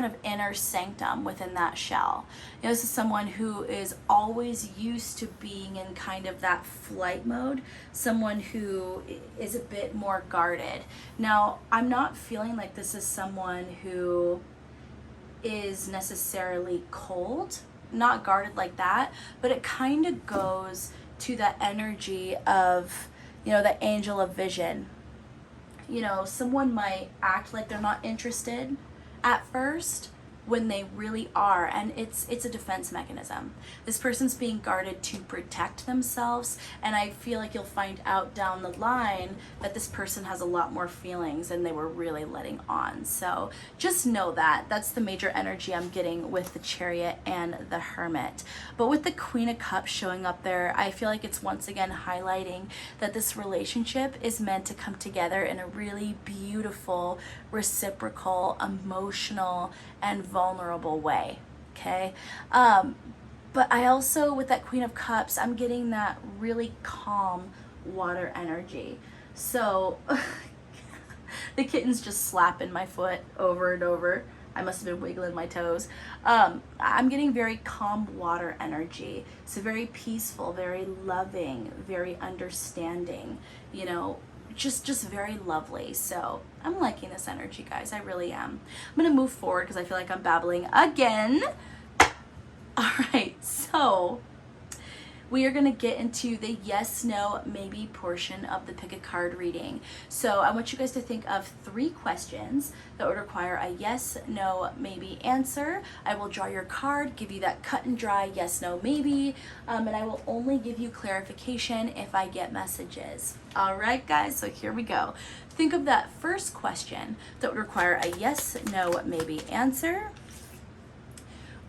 of inner sanctum within that shell. This is someone who is always used to being in kind of that flight mode, someone who is a bit more guarded. Now, I'm not feeling like this is someone who is necessarily cold, not guarded like that, but it kind of goes to that energy of, the angel of vision. Someone might act like they're not interested at first when they really are, and it's a defense mechanism. This person's being guarded to protect themselves, and I feel like you'll find out down the line that this person has a lot more feelings than they were really letting on. So just know that that's the major energy I'm getting with the Chariot and the Hermit. But with the Queen of Cups showing up there, I feel like it's once again highlighting that this relationship is meant to come together in a really beautiful, reciprocal, emotional, and vulnerable way. Okay. But I also, with that Queen of Cups, I'm getting that really calm water energy. So the kitten's just slapping my foot over and over. I must have been wiggling my toes. I'm getting very calm water energy. So very peaceful, very loving, very understanding, just very lovely. So I'm liking this energy, guys. I really am. I'm going to move forward because I feel like I'm babbling again. All right, so we are going to get into the yes, no, maybe portion of the pick a card reading. So I want you guys to think of 3 questions that would require a yes, no, maybe answer. I will draw your card, give you that cut and dry yes, no, maybe, and I will only give you clarification if I get messages. All right, guys, so here we go. Think of that first question that would require a yes, no, maybe answer.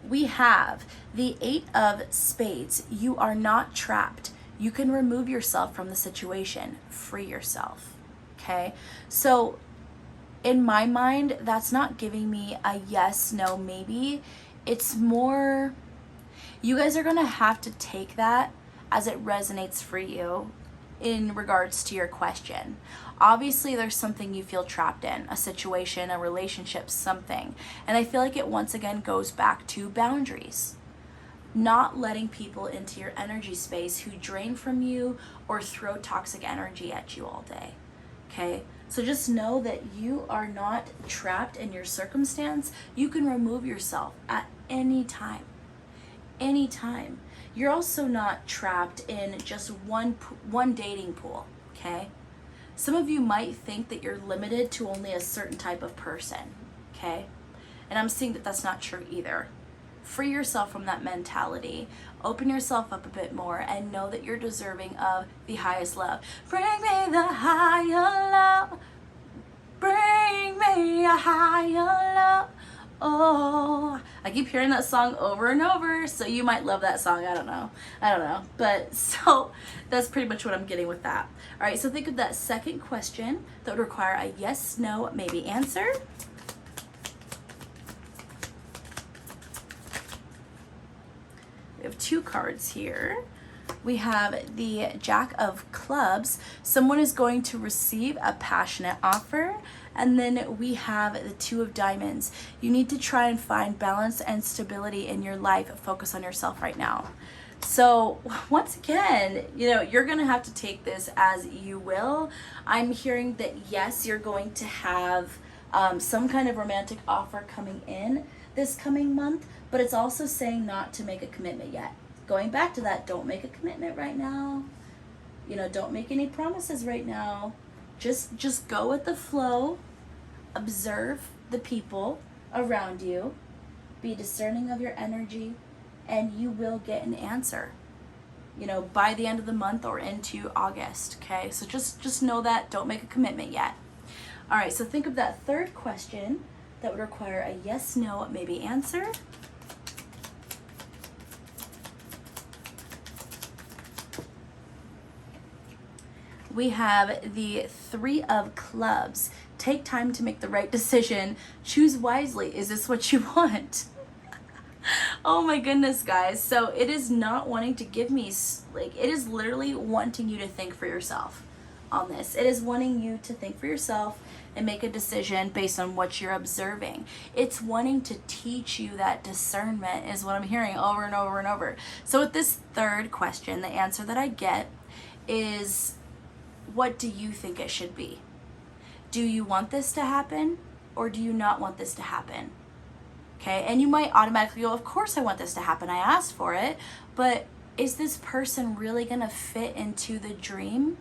We have the 8 of Spades. You are not trapped. You can remove yourself from the situation. Free yourself. Okay? So in my mind, that's not giving me a yes, no, maybe. It's more, you guys are going to have to take that as it resonates for you. in regards to your question. Obviously, there's something you feel trapped in, a situation, a relationship, something. And I feel like it once again goes back to boundaries. Not letting people into your energy space who drain from you or throw toxic energy at you all day. Okay? So just know that you are not trapped in your circumstance. You can remove yourself at any time. Anytime. You're also not trapped in just one dating pool, okay? Some of you might think that you're limited to only a certain type of person, okay? And I'm seeing that that's not true either. Free yourself from that mentality. Open yourself up a bit more and know that you're deserving of the highest love. Bring me the higher love. Bring me a higher love. Oh, I keep hearing that song over and over, so you might love that song. I don't know. But so that's pretty much what I'm getting with that. All right, so think of that second question that would require a yes, no, maybe answer. We have two cards here. We have the Jack of Clubs. Someone is going to receive a passionate offer. And then we have the Two of Diamonds. You need to try and find balance and stability in your life. Focus on yourself right now. So once again, you're going to have to take this as you will. I'm hearing that yes, you're going to have some kind of romantic offer coming in this coming month, but it's also saying not to make a commitment yet. Going back to that, don't make a commitment right now. Don't make any promises right now. Just go with the flow. Observe the people around you. Be discerning of your energy, and you will get an answer. By the end of the month or into August. Okay, so just know that. Don't make a commitment yet. All right, so think of that third question that would require a yes, no, maybe answer. We have the Three of Clubs. Take time to make the right decision. Choose wisely. Is this what you want? Oh my goodness, guys. So it is not wanting to give me, it is literally wanting you to think for yourself on this. It is wanting you to think for yourself and make a decision based on what you're observing. It's wanting to teach you that discernment is what I'm hearing over and over and over. So with this third question, the answer that I get is, what do you think it should be? Do you want this to happen or do you not want this to happen? Okay, and you might automatically go, of course I want this to happen. I asked for it. But is this person really going to fit into the dream?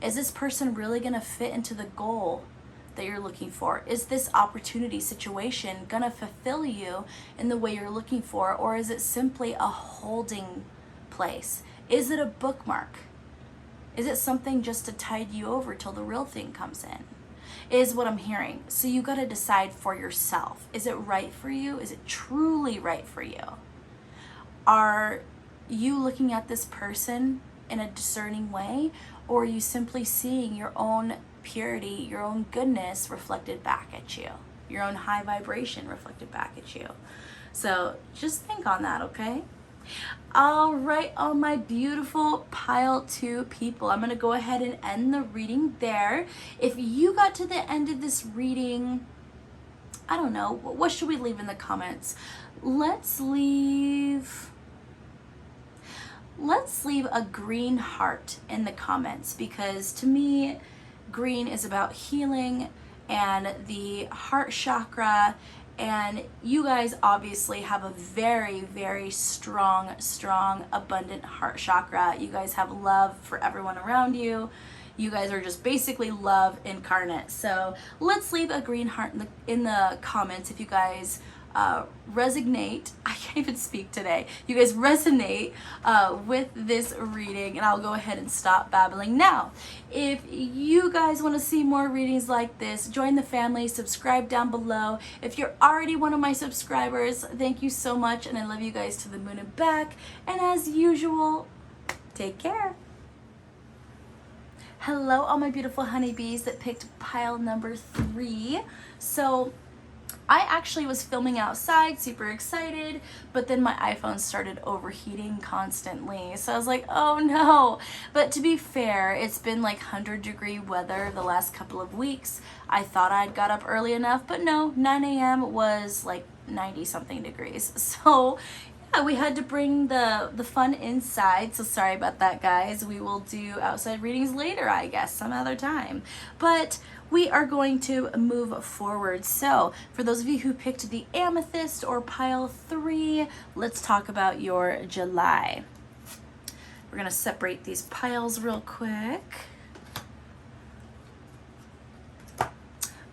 Is this person really going to fit into the goal that you're looking for? Is this opportunity situation going to fulfill you in the way you're looking for? Or is it simply a holding place? Is it a bookmark? Is it something just to tide you over till the real thing comes in? Is what I'm hearing. So you got to decide for yourself. Is it right for you? Is it truly right for you? Are you looking at this person in a discerning way, or are you simply seeing your own purity, your own goodness reflected back at you, your own high vibration reflected back at you? So just think on that, okay? All right, all my beautiful pile 2 people, I'm going to go ahead and end the reading there. If you got to the end of this reading, I don't know, what should we leave in the comments? Let's leave a green heart in the comments, because to me, green is about healing and the heart chakra. And you guys obviously have a very, very strong, abundant heart chakra. You guys have love for everyone around you. You guys are just basically love incarnate. So let's leave a green heart in the comments if you guys resonate. I can't even speak today. You guys resonate with this reading, and I'll go ahead and stop babbling now. If you guys want to see more readings like this, join the family, subscribe down below. If you're already one of my subscribers, thank you so much, and I love you guys to the moon and back. And as usual, take care. Hello, all my beautiful honeybees that picked pile number 3. So I actually was filming outside, super excited, but then my iPhone started overheating constantly. So I was like, oh no. But to be fair, it's been like 100-degree weather the last couple of weeks. I thought I'd got up early enough, but no, 9 a.m. was like 90 something degrees. So yeah, we had to bring the fun inside. So sorry about that, guys. We will do outside readings later, I guess, some other time. But we are going to move forward. So for those of you who picked the amethyst or pile 3, let's talk about your July. We're going to separate these piles real quick.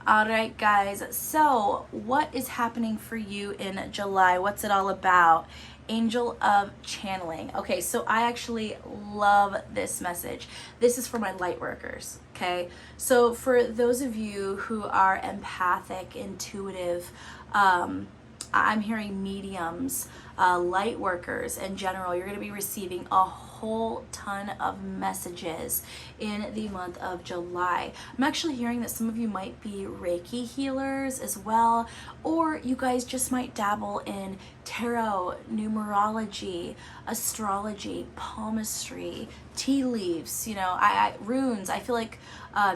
All right, guys, so what is happening for you in July? What's it all about? Angel of Channeling. Okay, so I actually love this message. This is for my light workers, okay? So for those of you who are empathic, intuitive, I'm hearing mediums, light workers in general, you're going to be receiving a whole ton of messages in the month of July. I'm actually hearing that some of you might be Reiki healers as well, or you guys just might dabble in tarot, numerology, astrology, palmistry, tea leaves, runes. I feel like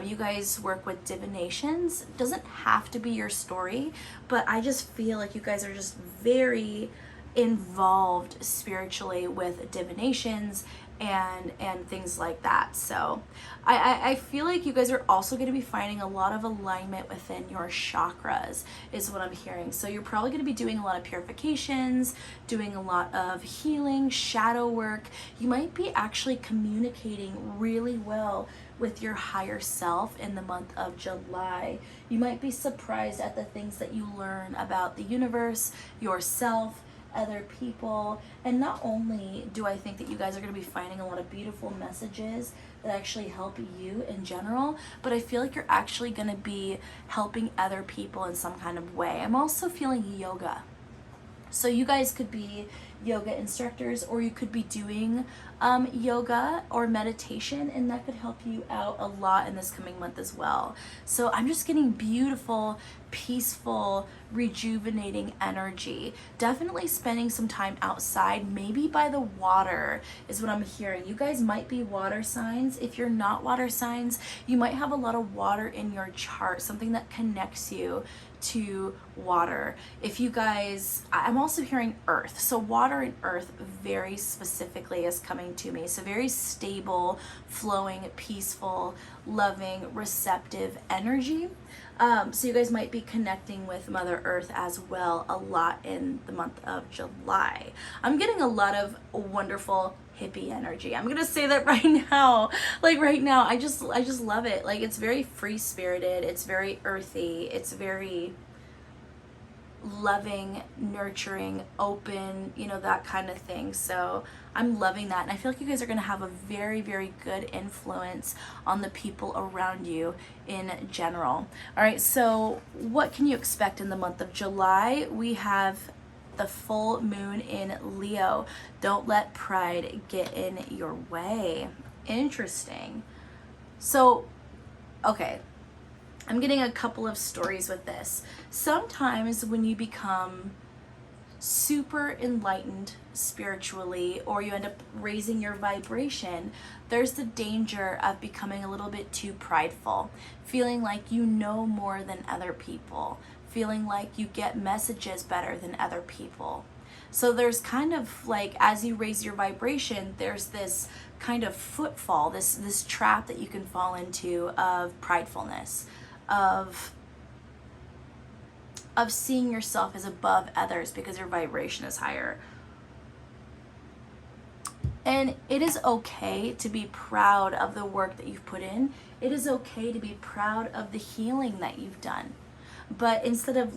you guys work with divinations. It doesn't have to be your story, but I just feel like you guys are just very involved spiritually with divinations and things like that. So I feel like you guys are also going to be finding a lot of alignment within your chakras is what I'm hearing. So you're probably going to be doing a lot of purifications, doing a lot of healing, shadow work. You might be actually communicating really well with your higher self in the month of July. You might be surprised at the things that you learn about the universe, yourself, other people. And not only do I think that you guys are going to be finding a lot of beautiful messages that actually help you in general, but I feel like you're actually going to be helping other people in some kind of way. I'm also feeling yoga. So you guys could be yoga instructors, or you could be doing yoga or meditation, and that could help you out a lot in this coming month as well. So I'm just getting beautiful, peaceful, rejuvenating energy. Definitely spending some time outside, maybe by the water is what I'm hearing. You guys might be water signs. If you're not water signs, you might have a lot of water in your chart, something that connects you to water. If you guys, I'm also hearing earth. So water and earth very specifically is coming to me. So very stable, flowing, peaceful, loving, receptive energy. So you guys might be connecting with Mother Earth as well a lot in the month of July. I'm getting a lot of wonderful hippie energy. I'm gonna say that right now. Like right now, I just love it. Like it's very free spirited. It's very earthy. It's very loving, nurturing, open, that kind of thing. So I'm loving that, and I feel like you guys are going to have a very, very good influence on the people around you in general. All right, so what can you expect in the month of July? We have the full moon in Leo. Don't let pride get in your way. Interesting. So, okay, I'm getting a couple of stories with this. Sometimes when you become super enlightened spiritually, or you end up raising your vibration, there's the danger of becoming a little bit too prideful, feeling like you know more than other people, feeling like you get messages better than other people. So there's kind of like, as you raise your vibration, there's this kind of footfall, this trap that you can fall into of pridefulness, of seeing yourself as above others because your vibration is higher. And it is okay to be proud of the work that you've put in. It is okay to be proud of the healing that you've done. But instead of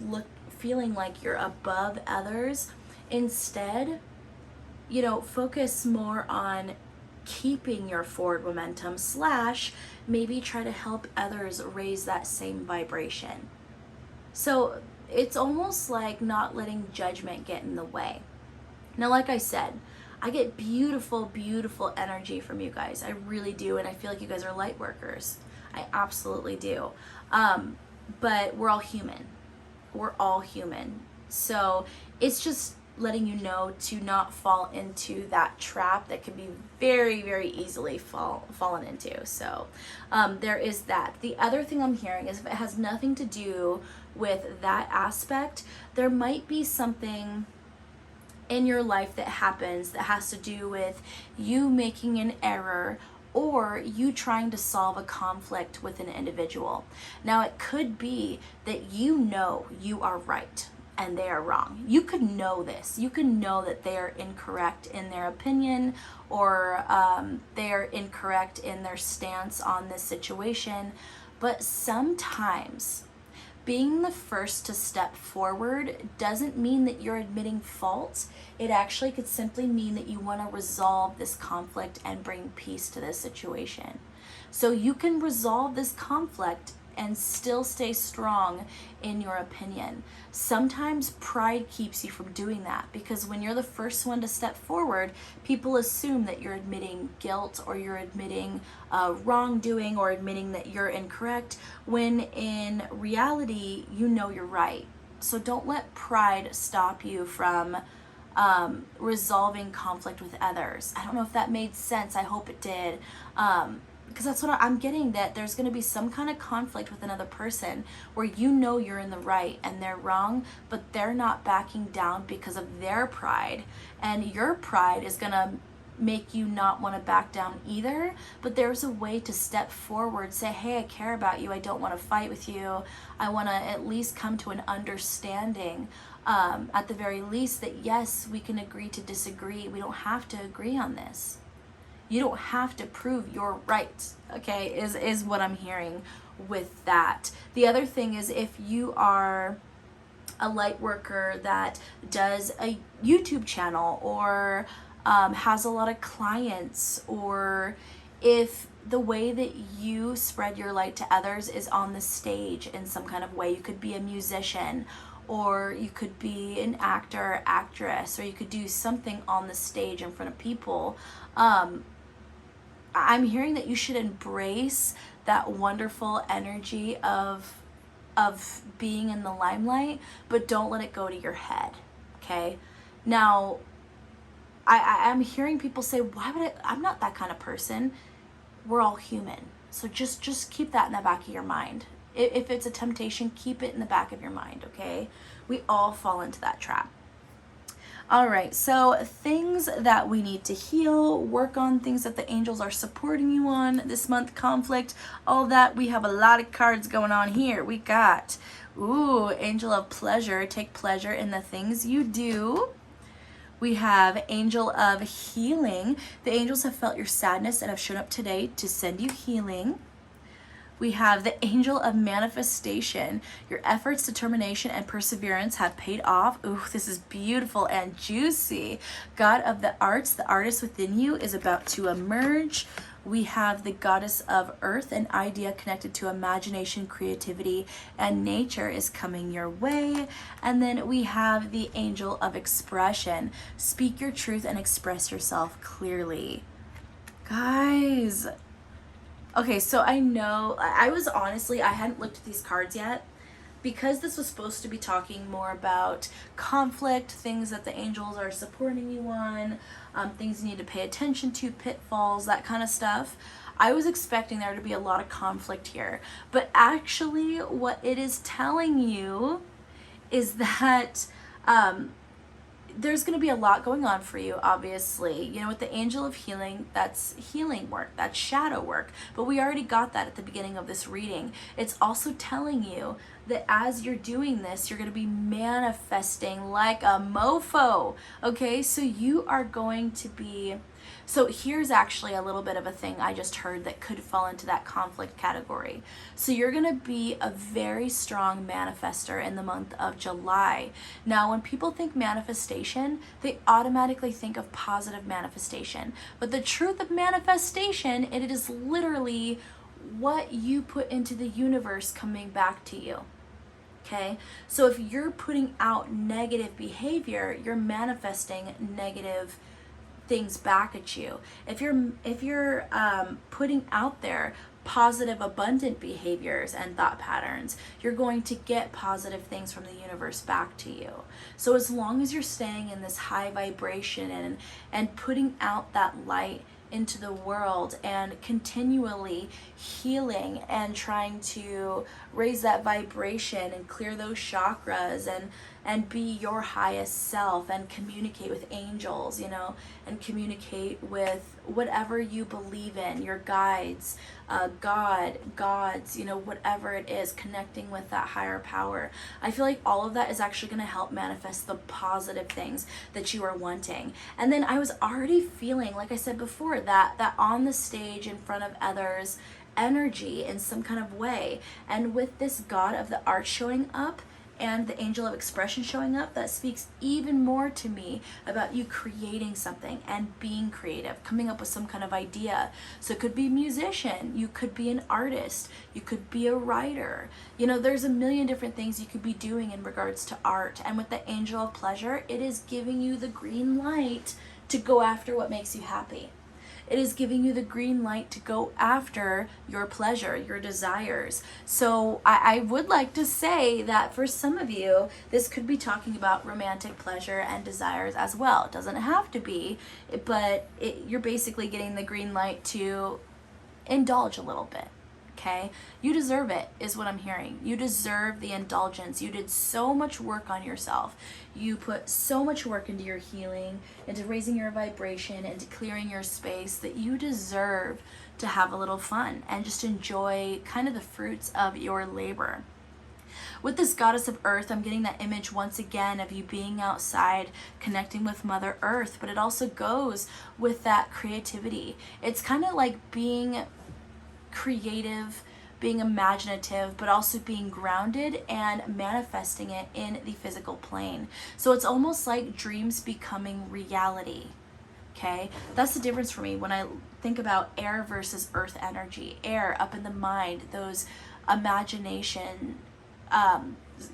feeling like you're above others, instead, focus more on keeping your forward momentum / maybe try to help others raise that same vibration. So it's almost like not letting judgment get in the way. Now, like I said, I get beautiful, beautiful energy from you guys. I really do. And I feel like you guys are light workers. I absolutely do. But we're all human. we're all human. So it's just letting you know to not fall into that trap that can be very, very easily fallen into. So there is that. The other thing I'm hearing is if it has nothing to do with that aspect, there might be something in your life that happens that has to do with you making an error or you trying to solve a conflict with an individual. Now, it could be that you know you are right and they are wrong. You could know this. You could know that they are incorrect in their opinion, or they are incorrect in their stance on this situation. But sometimes being the first to step forward doesn't mean that you're admitting fault. It actually could simply mean that you want to resolve this conflict and bring peace to this situation. So you can resolve this conflict and still stay strong in your opinion. Sometimes pride keeps you from doing that, because when you're the first one to step forward, people assume that you're admitting guilt or you're admitting wrongdoing or admitting that you're incorrect, when in reality, you know you're right. So don't let pride stop you from resolving conflict with others. I don't know if that made sense. I hope it did. Because that's what I'm getting, that there's going to be some kind of conflict with another person where you know you're in the right and they're wrong, but they're not backing down because of their pride. And your pride is going to make you not want to back down either. But there's a way to step forward, say, hey, I care about you. I don't want to fight with you. I want to at least come to an understanding. At the very least, that yes, we can agree to disagree. We don't have to agree on this. You don't have to prove you're right, okay, is what I'm hearing with that. The other thing is, if you are a light worker that does a YouTube channel or has a lot of clients, or if the way that you spread your light to others is on the stage in some kind of way, you could be a musician, or you could be an actor, actress, or you could do something on the stage in front of people. I'm hearing that you should embrace that wonderful energy of being in the limelight, but don't let it go to your head, okay? Now, I'm hearing people say, why would I'm not that kind of person. We're all human. So just keep that in the back of your mind. If it's a temptation, keep it in the back of your mind, okay? We all fall into that trap. All right, so things that we need to heal, work on, things that the angels are supporting you on this month, conflict, all that. We have a lot of cards going on here. We got, Angel of Pleasure, take pleasure in the things you do. We have Angel of Healing. The angels have felt your sadness and have shown up today to send you healing. We have the Angel of Manifestation. Your efforts, determination, and perseverance have paid off. Ooh, this is beautiful and juicy. God of the Arts, the artist within you is about to emerge. We have the Goddess of Earth, an idea connected to imagination, creativity, and nature is coming your way. And then we have the Angel of Expression. Speak your truth and express yourself clearly. Guys, okay, so I know, I hadn't looked at these cards yet, because this was supposed to be talking more about conflict, things that the angels are supporting you on, things you need to pay attention to, pitfalls, that kind of stuff. I was expecting there to be a lot of conflict here, but actually what it is telling you is that there's going to be a lot going on for you, obviously. You know, with the Angel of Healing, that's healing work, that's shadow work. But we already got that at the beginning of this reading. It's also telling you that as you're doing this, you're going to be manifesting like a mofo. Okay, so you are going to be... So here's actually a little bit of a thing I just heard that could fall into that conflict category. So you're going to be a very strong manifester in the month of July. Now, when people think manifestation, they automatically think of positive manifestation. But the truth of manifestation, it is literally what you put into the universe coming back to you. Okay? So if you're putting out negative behavior, you're manifesting negative things back at you. If you're putting out there positive, abundant behaviors and thought patterns, you're going to get positive things from the universe back to you. So as long as you're staying in this high vibration and putting out that light into the world and continually healing and trying to raise that vibration and clear those chakras and be your highest self and communicate with angels, you know, and communicate with whatever you believe in, your guides, gods, you know, whatever it is, connecting with that higher power. I feel like all of that is actually going to help manifest the positive things that you are wanting. And then I was already feeling, like I said before, that on the stage in front of others energy in some kind of way. And with this God of the art showing up, and the angel of expression showing up, that speaks even more to me about you creating something and being creative, coming up with some kind of idea. So it could be a musician, you could be an artist, you could be a writer. You know, there's a million different things you could be doing in regards to art. And with the angel of pleasure, it is giving you the green light to go after what makes you happy. It is giving you the green light to go after your pleasure, your desires. So I would like to say that for some of you, this could be talking about romantic pleasure and desires as well. It doesn't have to be, but you're basically getting the green light to indulge a little bit. Okay? You deserve it, is what I'm hearing. You deserve the indulgence. You did so much work on yourself. You put so much work into your healing, into raising your vibration, into clearing your space, that you deserve to have a little fun and just enjoy kind of the fruits of your labor. With this goddess of earth, I'm getting that image once again of you being outside, connecting with Mother Earth, but it also goes with that creativity. It's kind of like being creative, being imaginative, but also being grounded and manifesting it in the physical plane. So it's almost like dreams becoming reality. Okay, that's the difference for me when I think about air versus earth energy. Air up in the mind, those imagination,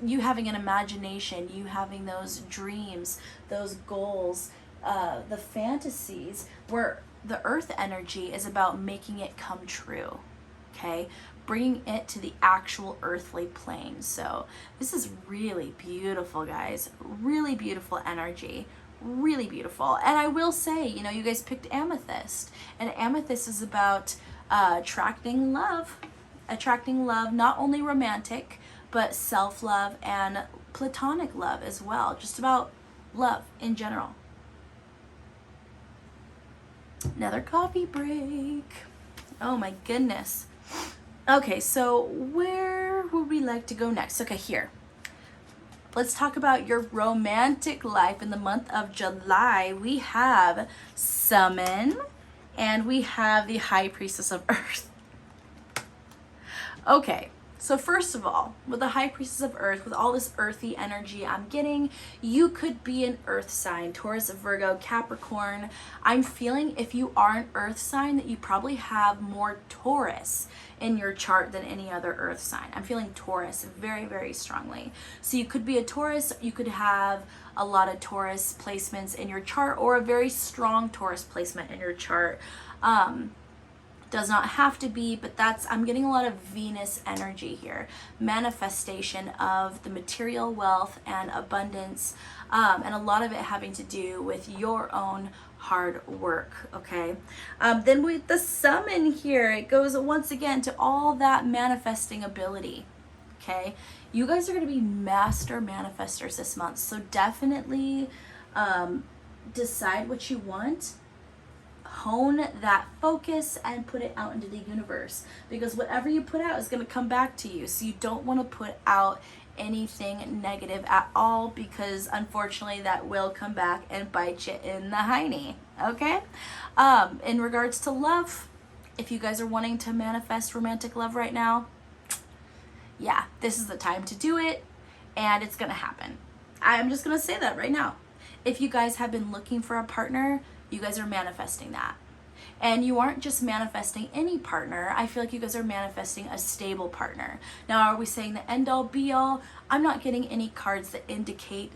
you having an imagination, you having those dreams, those goals, the fantasies, where the earth energy is about making it come true. Okay, bringing it to the actual earthly plane. So this is really beautiful, guys. Really beautiful energy. Really beautiful. And I will say, you know, you guys picked amethyst, and amethyst is about attracting love, not only romantic, but self-love and platonic love as well. Just about love in general. Another coffee break. Oh my goodness. Okay, so where would we like to go next? Okay, here. Let's talk about your romantic life in the month of July. We have Summon, and we have the High Priestess of Earth. Okay, so first of all, with the High Priestess of Earth, with all this earthy energy I'm getting, you could be an earth sign, Taurus, Virgo, Capricorn. I'm feeling if you are an earth sign that you probably have more Taurus in your chart than any other earth sign. I'm feeling Taurus very, very strongly. So you could be a Taurus, you could have a lot of Taurus placements in your chart, or a very strong Taurus placement in your chart. Does not have to be, but I'm getting a lot of Venus energy here. Manifestation of the material wealth and abundance, and a lot of it having to do with your own hard work, okay? Then with the Summon here, it goes once again to all that manifesting ability, okay? You guys are going to be master manifestors this month, so definitely decide what you want, hone that focus, and put it out into the universe, because whatever you put out is going to come back to you. So you don't want to put out anything negative at all, because unfortunately that will come back and bite you in the hiney. Okay, in regards to love, if you guys are wanting to manifest romantic love right now, yeah, this is the time to do it, and it's gonna happen. I'm just gonna say that right now. If you guys have been looking for a partner, you guys are manifesting that. And you aren't just manifesting any partner. I feel like you guys are manifesting a stable partner. Now, are we saying the end all be all? I'm not getting any cards that indicate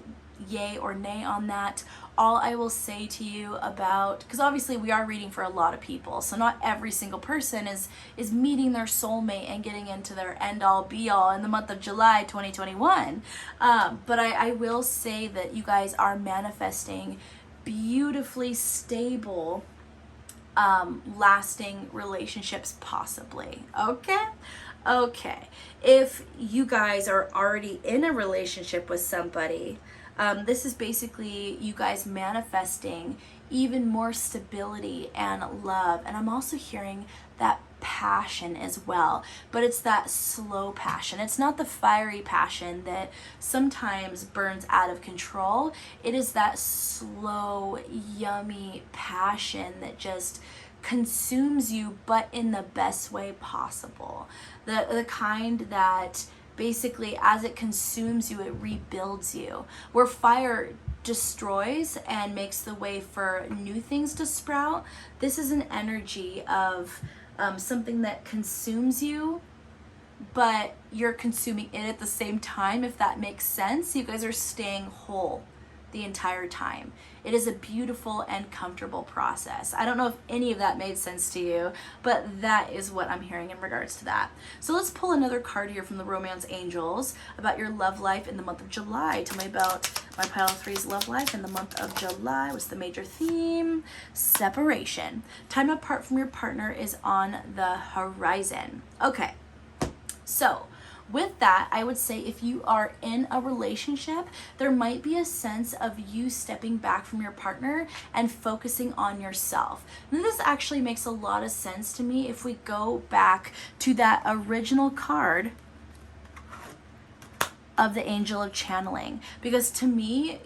yay or nay on that. All I will say to you about, because obviously we are reading for a lot of people, so not every single person is meeting their soulmate and getting into their end all be all in the month of July 2021. But I will say that you guys are manifesting beautifully stable, lasting relationships, possibly. Okay. If you guys are already in a relationship with somebody, this is basically you guys manifesting even more stability and love. And I'm also hearing that passion as well, but it's that slow passion. It's not the fiery passion that sometimes burns out of control. It is that slow, yummy passion that just consumes you, but in the best way possible. The kind that basically, as it consumes you, it rebuilds you. Where fire destroys and makes the way for new things to sprout, this is an energy of something that consumes you, but you're consuming it at the same time, if that makes sense. You guys are staying whole the entire time. It is a beautiful and comfortable process. I don't know if any of that made sense to you, but that is what I'm hearing in regards to that. So let's pull another card here from the Romance Angels about your love life in the month of July. Tell me about my pile of threes love life in the month of July. What's the major theme? Separation. Time apart from your partner is on the horizon. Okay, so with that, I would say if you are in a relationship, there might be a sense of you stepping back from your partner and focusing on yourself. And this actually makes a lot of sense to me if we go back to that original card of the Angel of Channeling, because to me,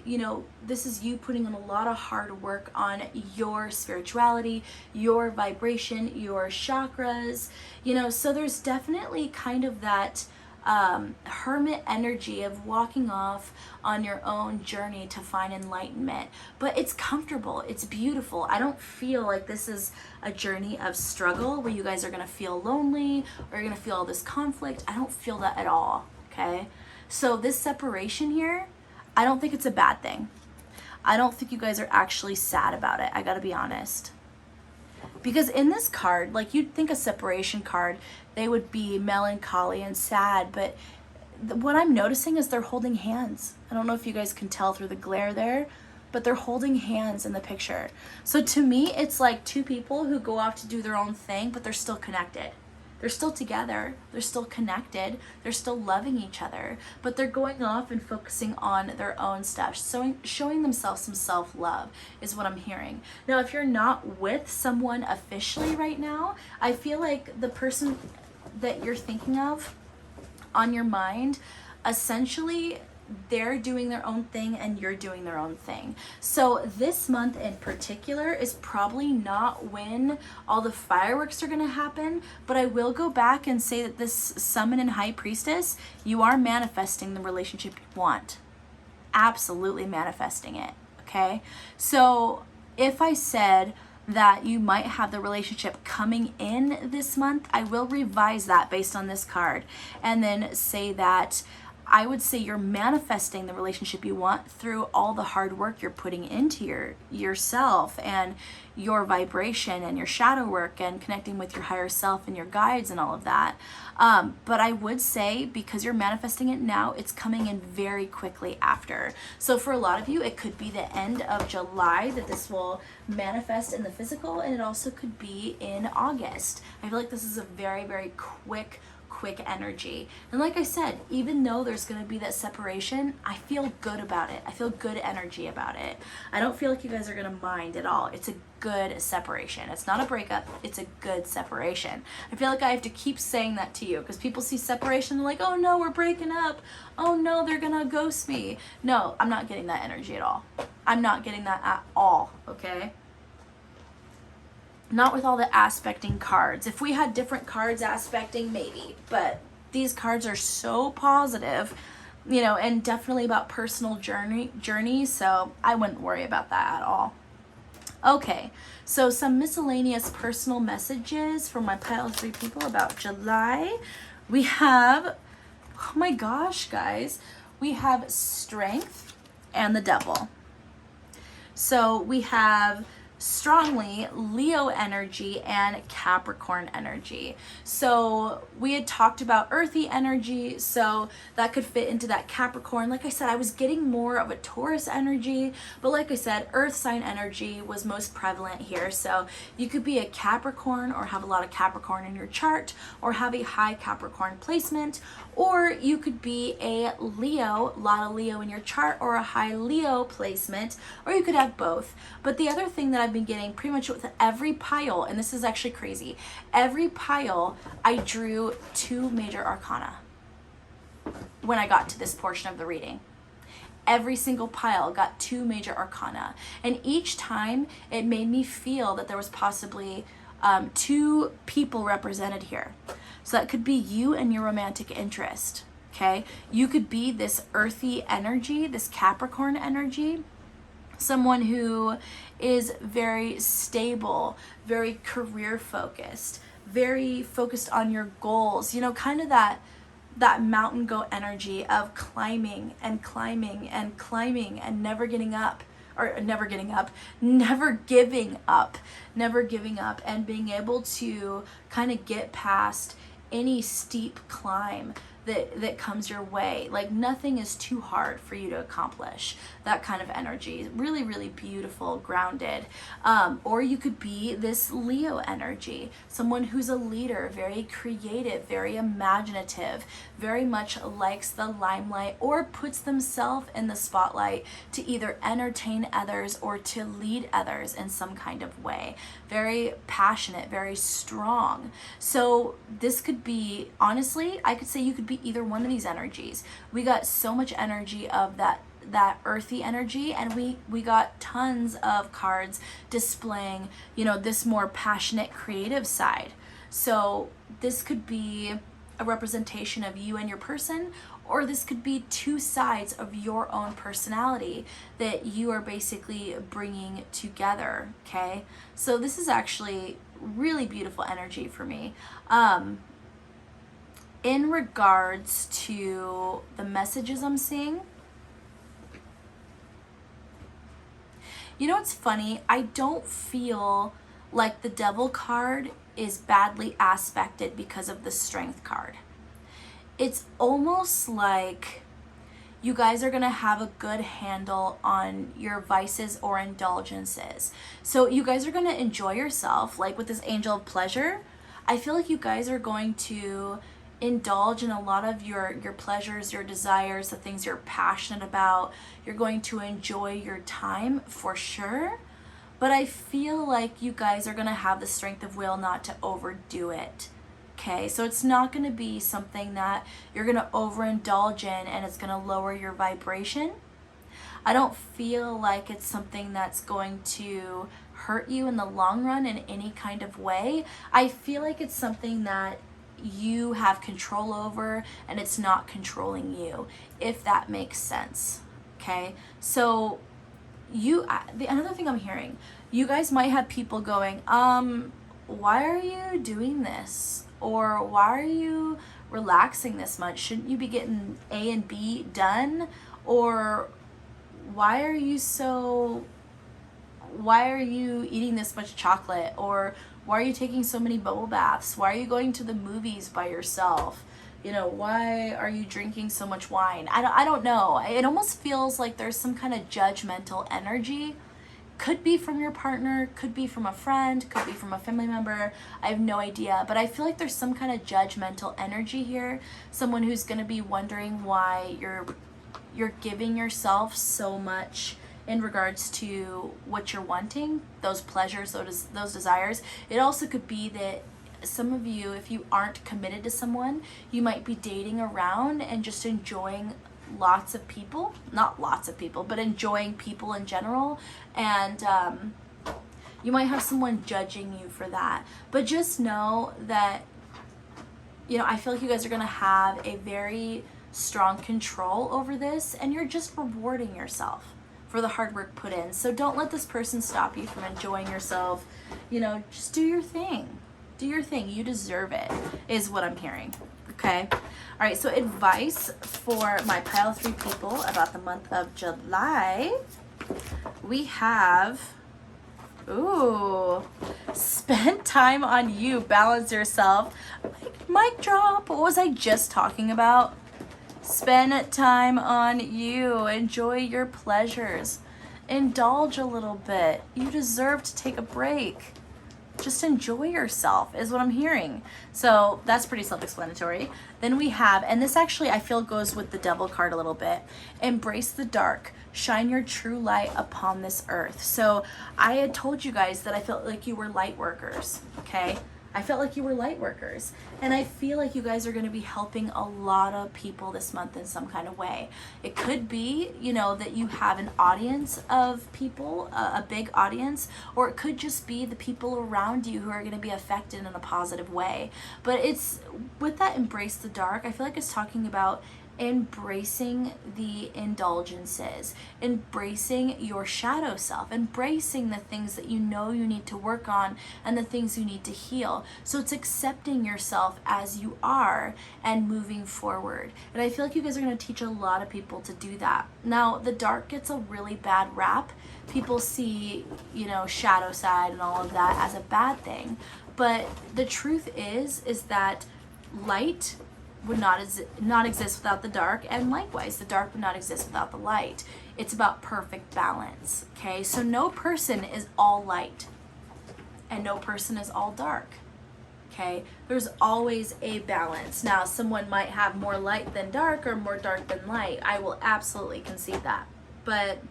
this is you putting in a lot of hard work on your spirituality, your vibration, your chakras, so there's definitely kind of that hermit energy of walking off on your own journey to find enlightenment. But it's comfortable, it's beautiful. I don't feel like this is a journey of struggle where you guys are going to feel lonely or you're going to feel all this conflict. I don't feel that at all, okay? So this separation here, I don't think it's a bad thing. I don't think you guys are actually sad about it. I gotta be honest. Because in this card, like you'd think a separation card, they would be melancholy and sad, but what I'm noticing is they're holding hands. I don't know if you guys can tell through the glare there, but they're holding hands in the picture. So to me, it's like two people who go off to do their own thing, but they're still connected. They're still together, they're still connected, they're still loving each other, but they're going off and focusing on their own stuff, showing themselves some self-love is what I'm hearing. Now, if you're not with someone officially right now, I feel like the person that you're thinking of on your mind, essentially, they're doing their own thing and you're doing their own thing. So this month in particular is probably not when all the fireworks are going to happen, but I will go back and say that this Summon and High Priestess, you are manifesting the relationship you want. Absolutely manifesting it, okay? So if I said that you might have the relationship coming in this month, I will revise that based on this card and then say that I would say you're manifesting the relationship you want through all the hard work you're putting into yourself and your vibration and your shadow work and connecting with your higher self and your guides and all of that. But I would say because you're manifesting it now, it's coming in very quickly after. So for a lot of you, it could be the end of July that this will manifest in the physical, and it also could be in August. I feel like this is a very, very quick energy. And like I said, even though there's going to be that separation, I feel good about it. I feel good energy about it. I don't feel like you guys are going to mind at all. It's a good separation. It's not a breakup. It's a good separation. I feel like I have to keep saying that to you because people see separation and they're like, oh no, we're breaking up. Oh no, they're going to ghost me. No, I'm not getting that energy at all. I'm not getting that at all, okay? Not with all the aspecting cards. If we had different cards aspecting, maybe. But these cards are so positive, and definitely about personal journey, so I wouldn't worry about that at all. Okay, so some miscellaneous personal messages from my pile of 3 people about July. We have, oh my gosh, guys, we have strength and the devil. So we have strongly Leo energy and Capricorn energy. So we had talked about earthy energy, so that could fit into that Capricorn. Like I said, I was getting more of a Taurus energy, but like I said, earth sign energy was most prevalent here. So you could be a Capricorn or have a lot of Capricorn in your chart, or have a high Capricorn placement, or you could be a Leo, a lot of Leo in your chart, or a high Leo placement, or you could have both. But the other thing that I've been getting pretty much with every pile, and this is actually crazy, every pile I drew 2 major arcana when I got to this portion of the reading. Every single pile got 2 major arcana, and each time it made me feel that there was possibly 2 people represented here. So that could be you and your romantic interest, okay? You could be this earthy energy, this Capricorn energy, someone who is very stable, very career focused, very focused on your goals, you know, kind of that mountain goat energy of climbing and climbing and climbing and never getting up, never giving up, and being able to kind of get past any steep climb that comes your way. Like nothing is too hard for you to accomplish. That kind of energy, really, really beautiful, grounded. Or you could be this Leo energy, someone who's a leader, very creative, very imaginative, very much likes the limelight, or puts themselves in the spotlight to either entertain others or to lead others in some kind of way. Very passionate, very strong. So this could be, honestly, I could say you could be either one of these energies. We got so much energy of that earthy energy, and we got tons of cards displaying, you know, this more passionate creative side. So this could be a representation of you and your person, or this could be 2 sides of your own personality that you are basically bringing together, okay? So this is actually really beautiful energy for me. In regards to the messages I'm seeing, you know what's funny? I don't feel like the Devil card is badly aspected because of the Strength card. It's almost like you guys are going to have a good handle on your vices or indulgences. So you guys are going to enjoy yourself. Like with this Angel of Pleasure, I feel like you guys are going to indulge in a lot of your pleasures, your desires, the things you're passionate about. You're going to enjoy your time for sure. But I feel like you guys are going to have the strength of will not to overdo it. Okay, so it's not going to be something that you're going to overindulge in and it's going to lower your vibration. I don't feel like it's something that's going to hurt you in the long run in any kind of way. I feel like it's something that you have control over and it's not controlling you, if that makes sense. Okay, so another thing I'm hearing, you guys might have people going, why are you doing this? Or why are you relaxing this much? Shouldn't you be getting A and B done? Or why are you eating this much chocolate? Or why are you taking so many bubble baths? Why are you going to the movies by yourself? You know, why are you drinking so much wine? I don't know. It almost feels like there's some kind of judgmental energy. Could be from your partner, could be from a friend, could be from a family member. I have no idea, but I feel like there's some kind of judgmental energy here. Someone who's going to be wondering why you're giving yourself so much in regards to what you're wanting, those pleasures, those desires. It also could be that some of you, if you aren't committed to someone, you might be dating around and just enjoying lots of people, not lots of people, but enjoying people in general, and you might have someone judging you for that. But just know that, you know, I feel like you guys are going to have a very strong control over this, and you're just rewarding yourself for the hard work put in. So don't let this person stop you from enjoying yourself. You know, just do your thing. Do your thing. You deserve it, is what I'm hearing. Okay. All right. So advice for my pile 3 people about the month of July. We have, ooh, spend time on you, balance yourself. Mic drop. What was I just talking about? Spend time on you. Enjoy your pleasures. Indulge a little bit. You deserve to take a break. Just enjoy yourself is what I'm hearing. So that's pretty self-explanatory. Then we have, and this actually I feel goes with the devil card a little bit, embrace the dark, shine your true light upon this earth. So I had told you guys that I felt like you were light workers, okay? I felt like you were light workers, and I feel like you guys are going to be helping a lot of people this month in some kind of way. It could be, you know, that you have an audience of people, a big audience, or it could just be the people around you who are going to be affected in a positive way. But it's with that embrace the dark, I feel like it's talking about embracing the indulgences, embracing your shadow self, embracing the things that you know you need to work on and the things you need to heal. So it's accepting yourself as you are and moving forward. And I feel like you guys are going to teach a lot of people to do that. Now, the dark gets a really bad rap. People see, you know, shadow side and all of that as a bad thing. But the truth is that light would not exist without the dark, and likewise the dark would not exist without the light. It's about perfect balance. Okay, so no person is all light and no person is all dark. Okay, there's always a balance. Now someone might have more light than dark or more dark than light. I will absolutely concede that, but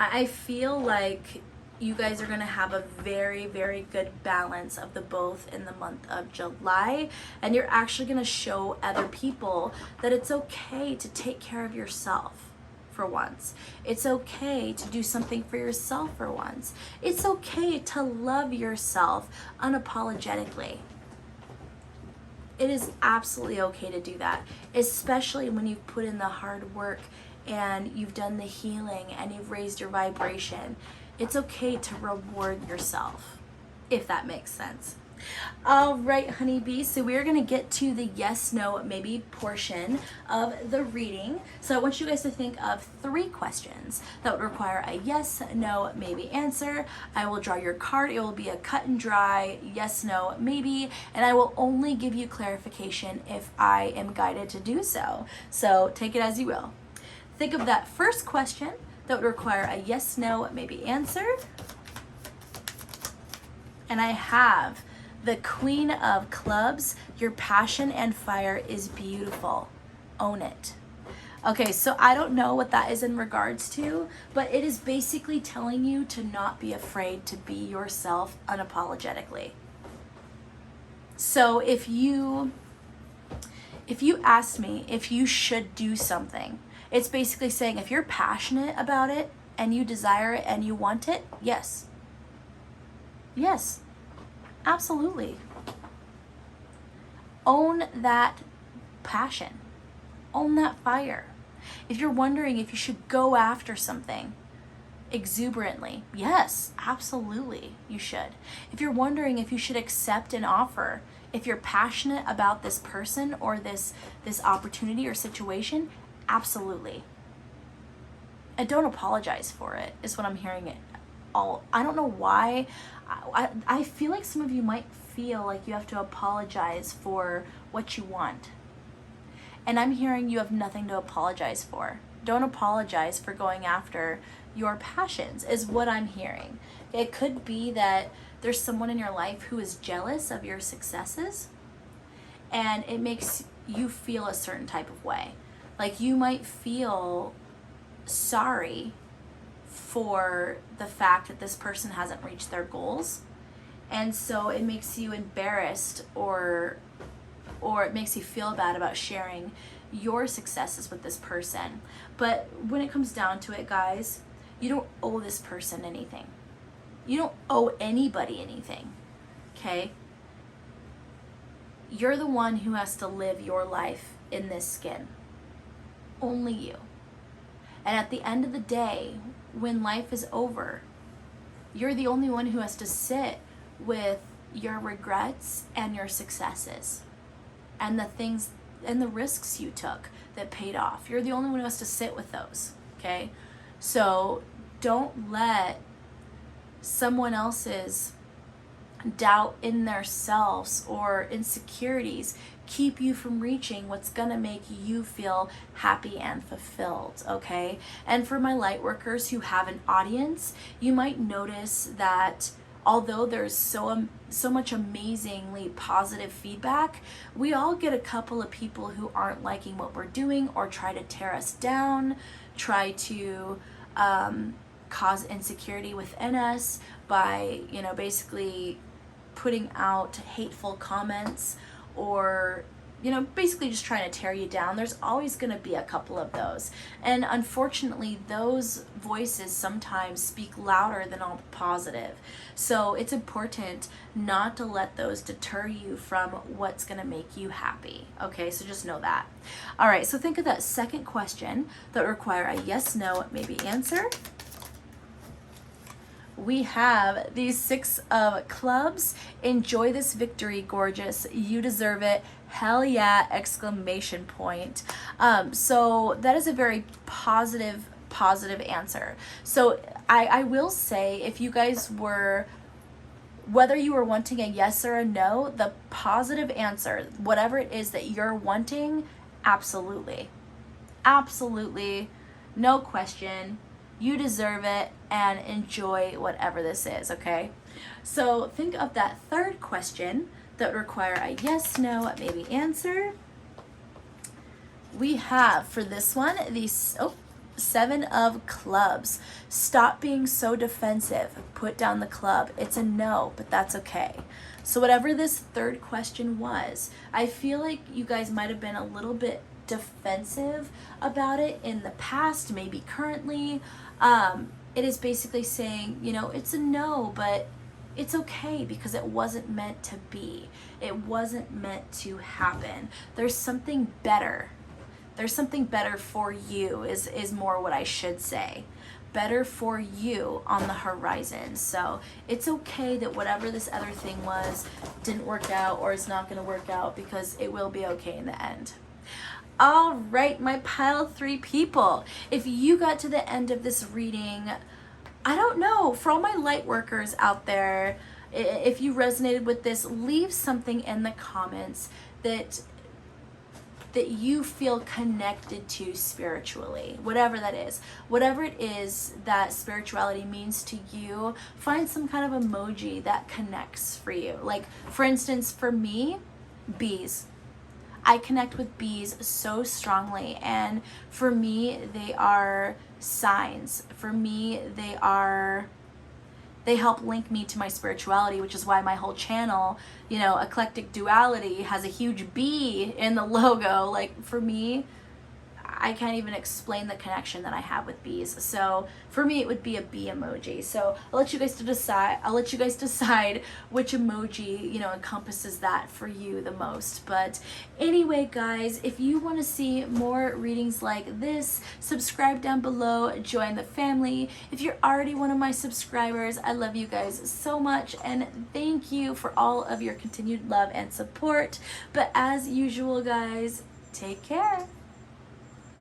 I feel like you guys are going to have a very, very good balance of the both in the month of July. And you're actually going to show other people that it's okay to take care of yourself for once. It's okay to do something for yourself for once. It's okay to love yourself unapologetically. It is absolutely okay to do that, especially when you've put in the hard work and you've done the healing and you've raised your vibration. It's okay to reward yourself, if that makes sense. All right, honeybees, so we're going to get to the yes, no, maybe portion of the reading. So I want you guys to think of 3 questions that would require a yes, no, maybe answer. I will draw your card. It will be a cut and dry yes, no, maybe, and I will only give you clarification if I am guided to do so. So take it as you will. Think of that first question that would require a yes, no, maybe answer. And I have the Queen of Clubs. Your passion and fire is beautiful. Own it. Okay, so I don't know what that is in regards to, but it is basically telling you to not be afraid to be yourself unapologetically. So if you ask me if you should do something, it's basically saying if you're passionate about it and you desire it and you want it, yes. Yes, absolutely. Own that passion. Own that fire. If you're wondering if you should go after something exuberantly, yes, absolutely, you should. If you're wondering if you should accept an offer, if you're passionate about this person or this opportunity or situation, absolutely. And don't apologize for it, is what I'm hearing it all. I don't know why. I feel like some of you might feel like you have to apologize for what you want. And I'm hearing you have nothing to apologize for. Don't apologize for going after your passions, is what I'm hearing. It could be that there's someone in your life who is jealous of your successes, and it makes you feel a certain type of way. Like you might feel sorry for the fact that this person hasn't reached their goals, and so it makes you embarrassed or it makes you feel bad about sharing your successes with this person. But when it comes down to it, guys, you don't owe this person anything. You don't owe anybody anything, okay? You're the one who has to live your life in this skin. Only you. And at the end of the day, when life is over, you're the only one who has to sit with your regrets and your successes. and the things and the risks you took that paid off. You're the only one who has to sit with those, okay? So don't let someone else's doubt in themselves or insecurities keep you from reaching what's gonna make you feel happy and fulfilled, okay? And for my light workers who have an audience, you might notice that although there's so much amazingly positive feedback, we all get a couple of people who aren't liking what we're doing or try to tear us down, try to cause insecurity within us by, basically putting out hateful comments or basically just trying to tear you down. There's always going to be a couple of those, and unfortunately those voices sometimes speak louder than all the positive. So it's important not to let those deter you from what's going to make you happy, okay? So just know that. All right, so think of that second question that would require a yes, no, maybe answer. We have these 6 of clubs. Enjoy this victory, gorgeous. You deserve it. Hell yeah, exclamation point. So that is a very positive answer. So I will say, if you guys were, whether you were wanting a yes or a no, the positive answer, whatever it is that you're wanting, absolutely, no question. You deserve it, and enjoy whatever this is, okay? So think of that third question that would require a yes, no, maybe answer. We have for this one, these 7 of clubs. Stop being so defensive. Put down the club. It's a no, but that's okay. So whatever this third question was, I feel like you guys might have been a little bit defensive about it in the past, maybe currently. It is basically saying, it's a no, but it's okay because it wasn't meant to be. It wasn't meant to happen. There's something better. There's something better for you is more what I should say. Better for you on the horizon. So it's okay that whatever this other thing was didn't work out or is not going to work out, because it will be okay in the end. All right, my pile 3 people. If you got to the end of this reading, I don't know, for all my light workers out there, if you resonated with this, leave something in the comments that you feel connected to spiritually, whatever that is. Whatever it is that spirituality means to you, find some kind of emoji that connects for you. Like, for instance, for me, bees. I connect with bees so strongly, and for me they are signs. For me they help link me to my spirituality, which is why my whole channel, Eclectic Duality, has a huge bee in the logo. Like, for me, I can't even explain the connection that I have with bees. So for me, it would be a bee emoji. So I'll let you guys decide which emoji, encompasses that for you the most. But anyway, guys, if you want to see more readings like this, subscribe down below, join the family. If you're already one of my subscribers, I love you guys so much, and thank you for all of your continued love and support. But as usual, guys, take care.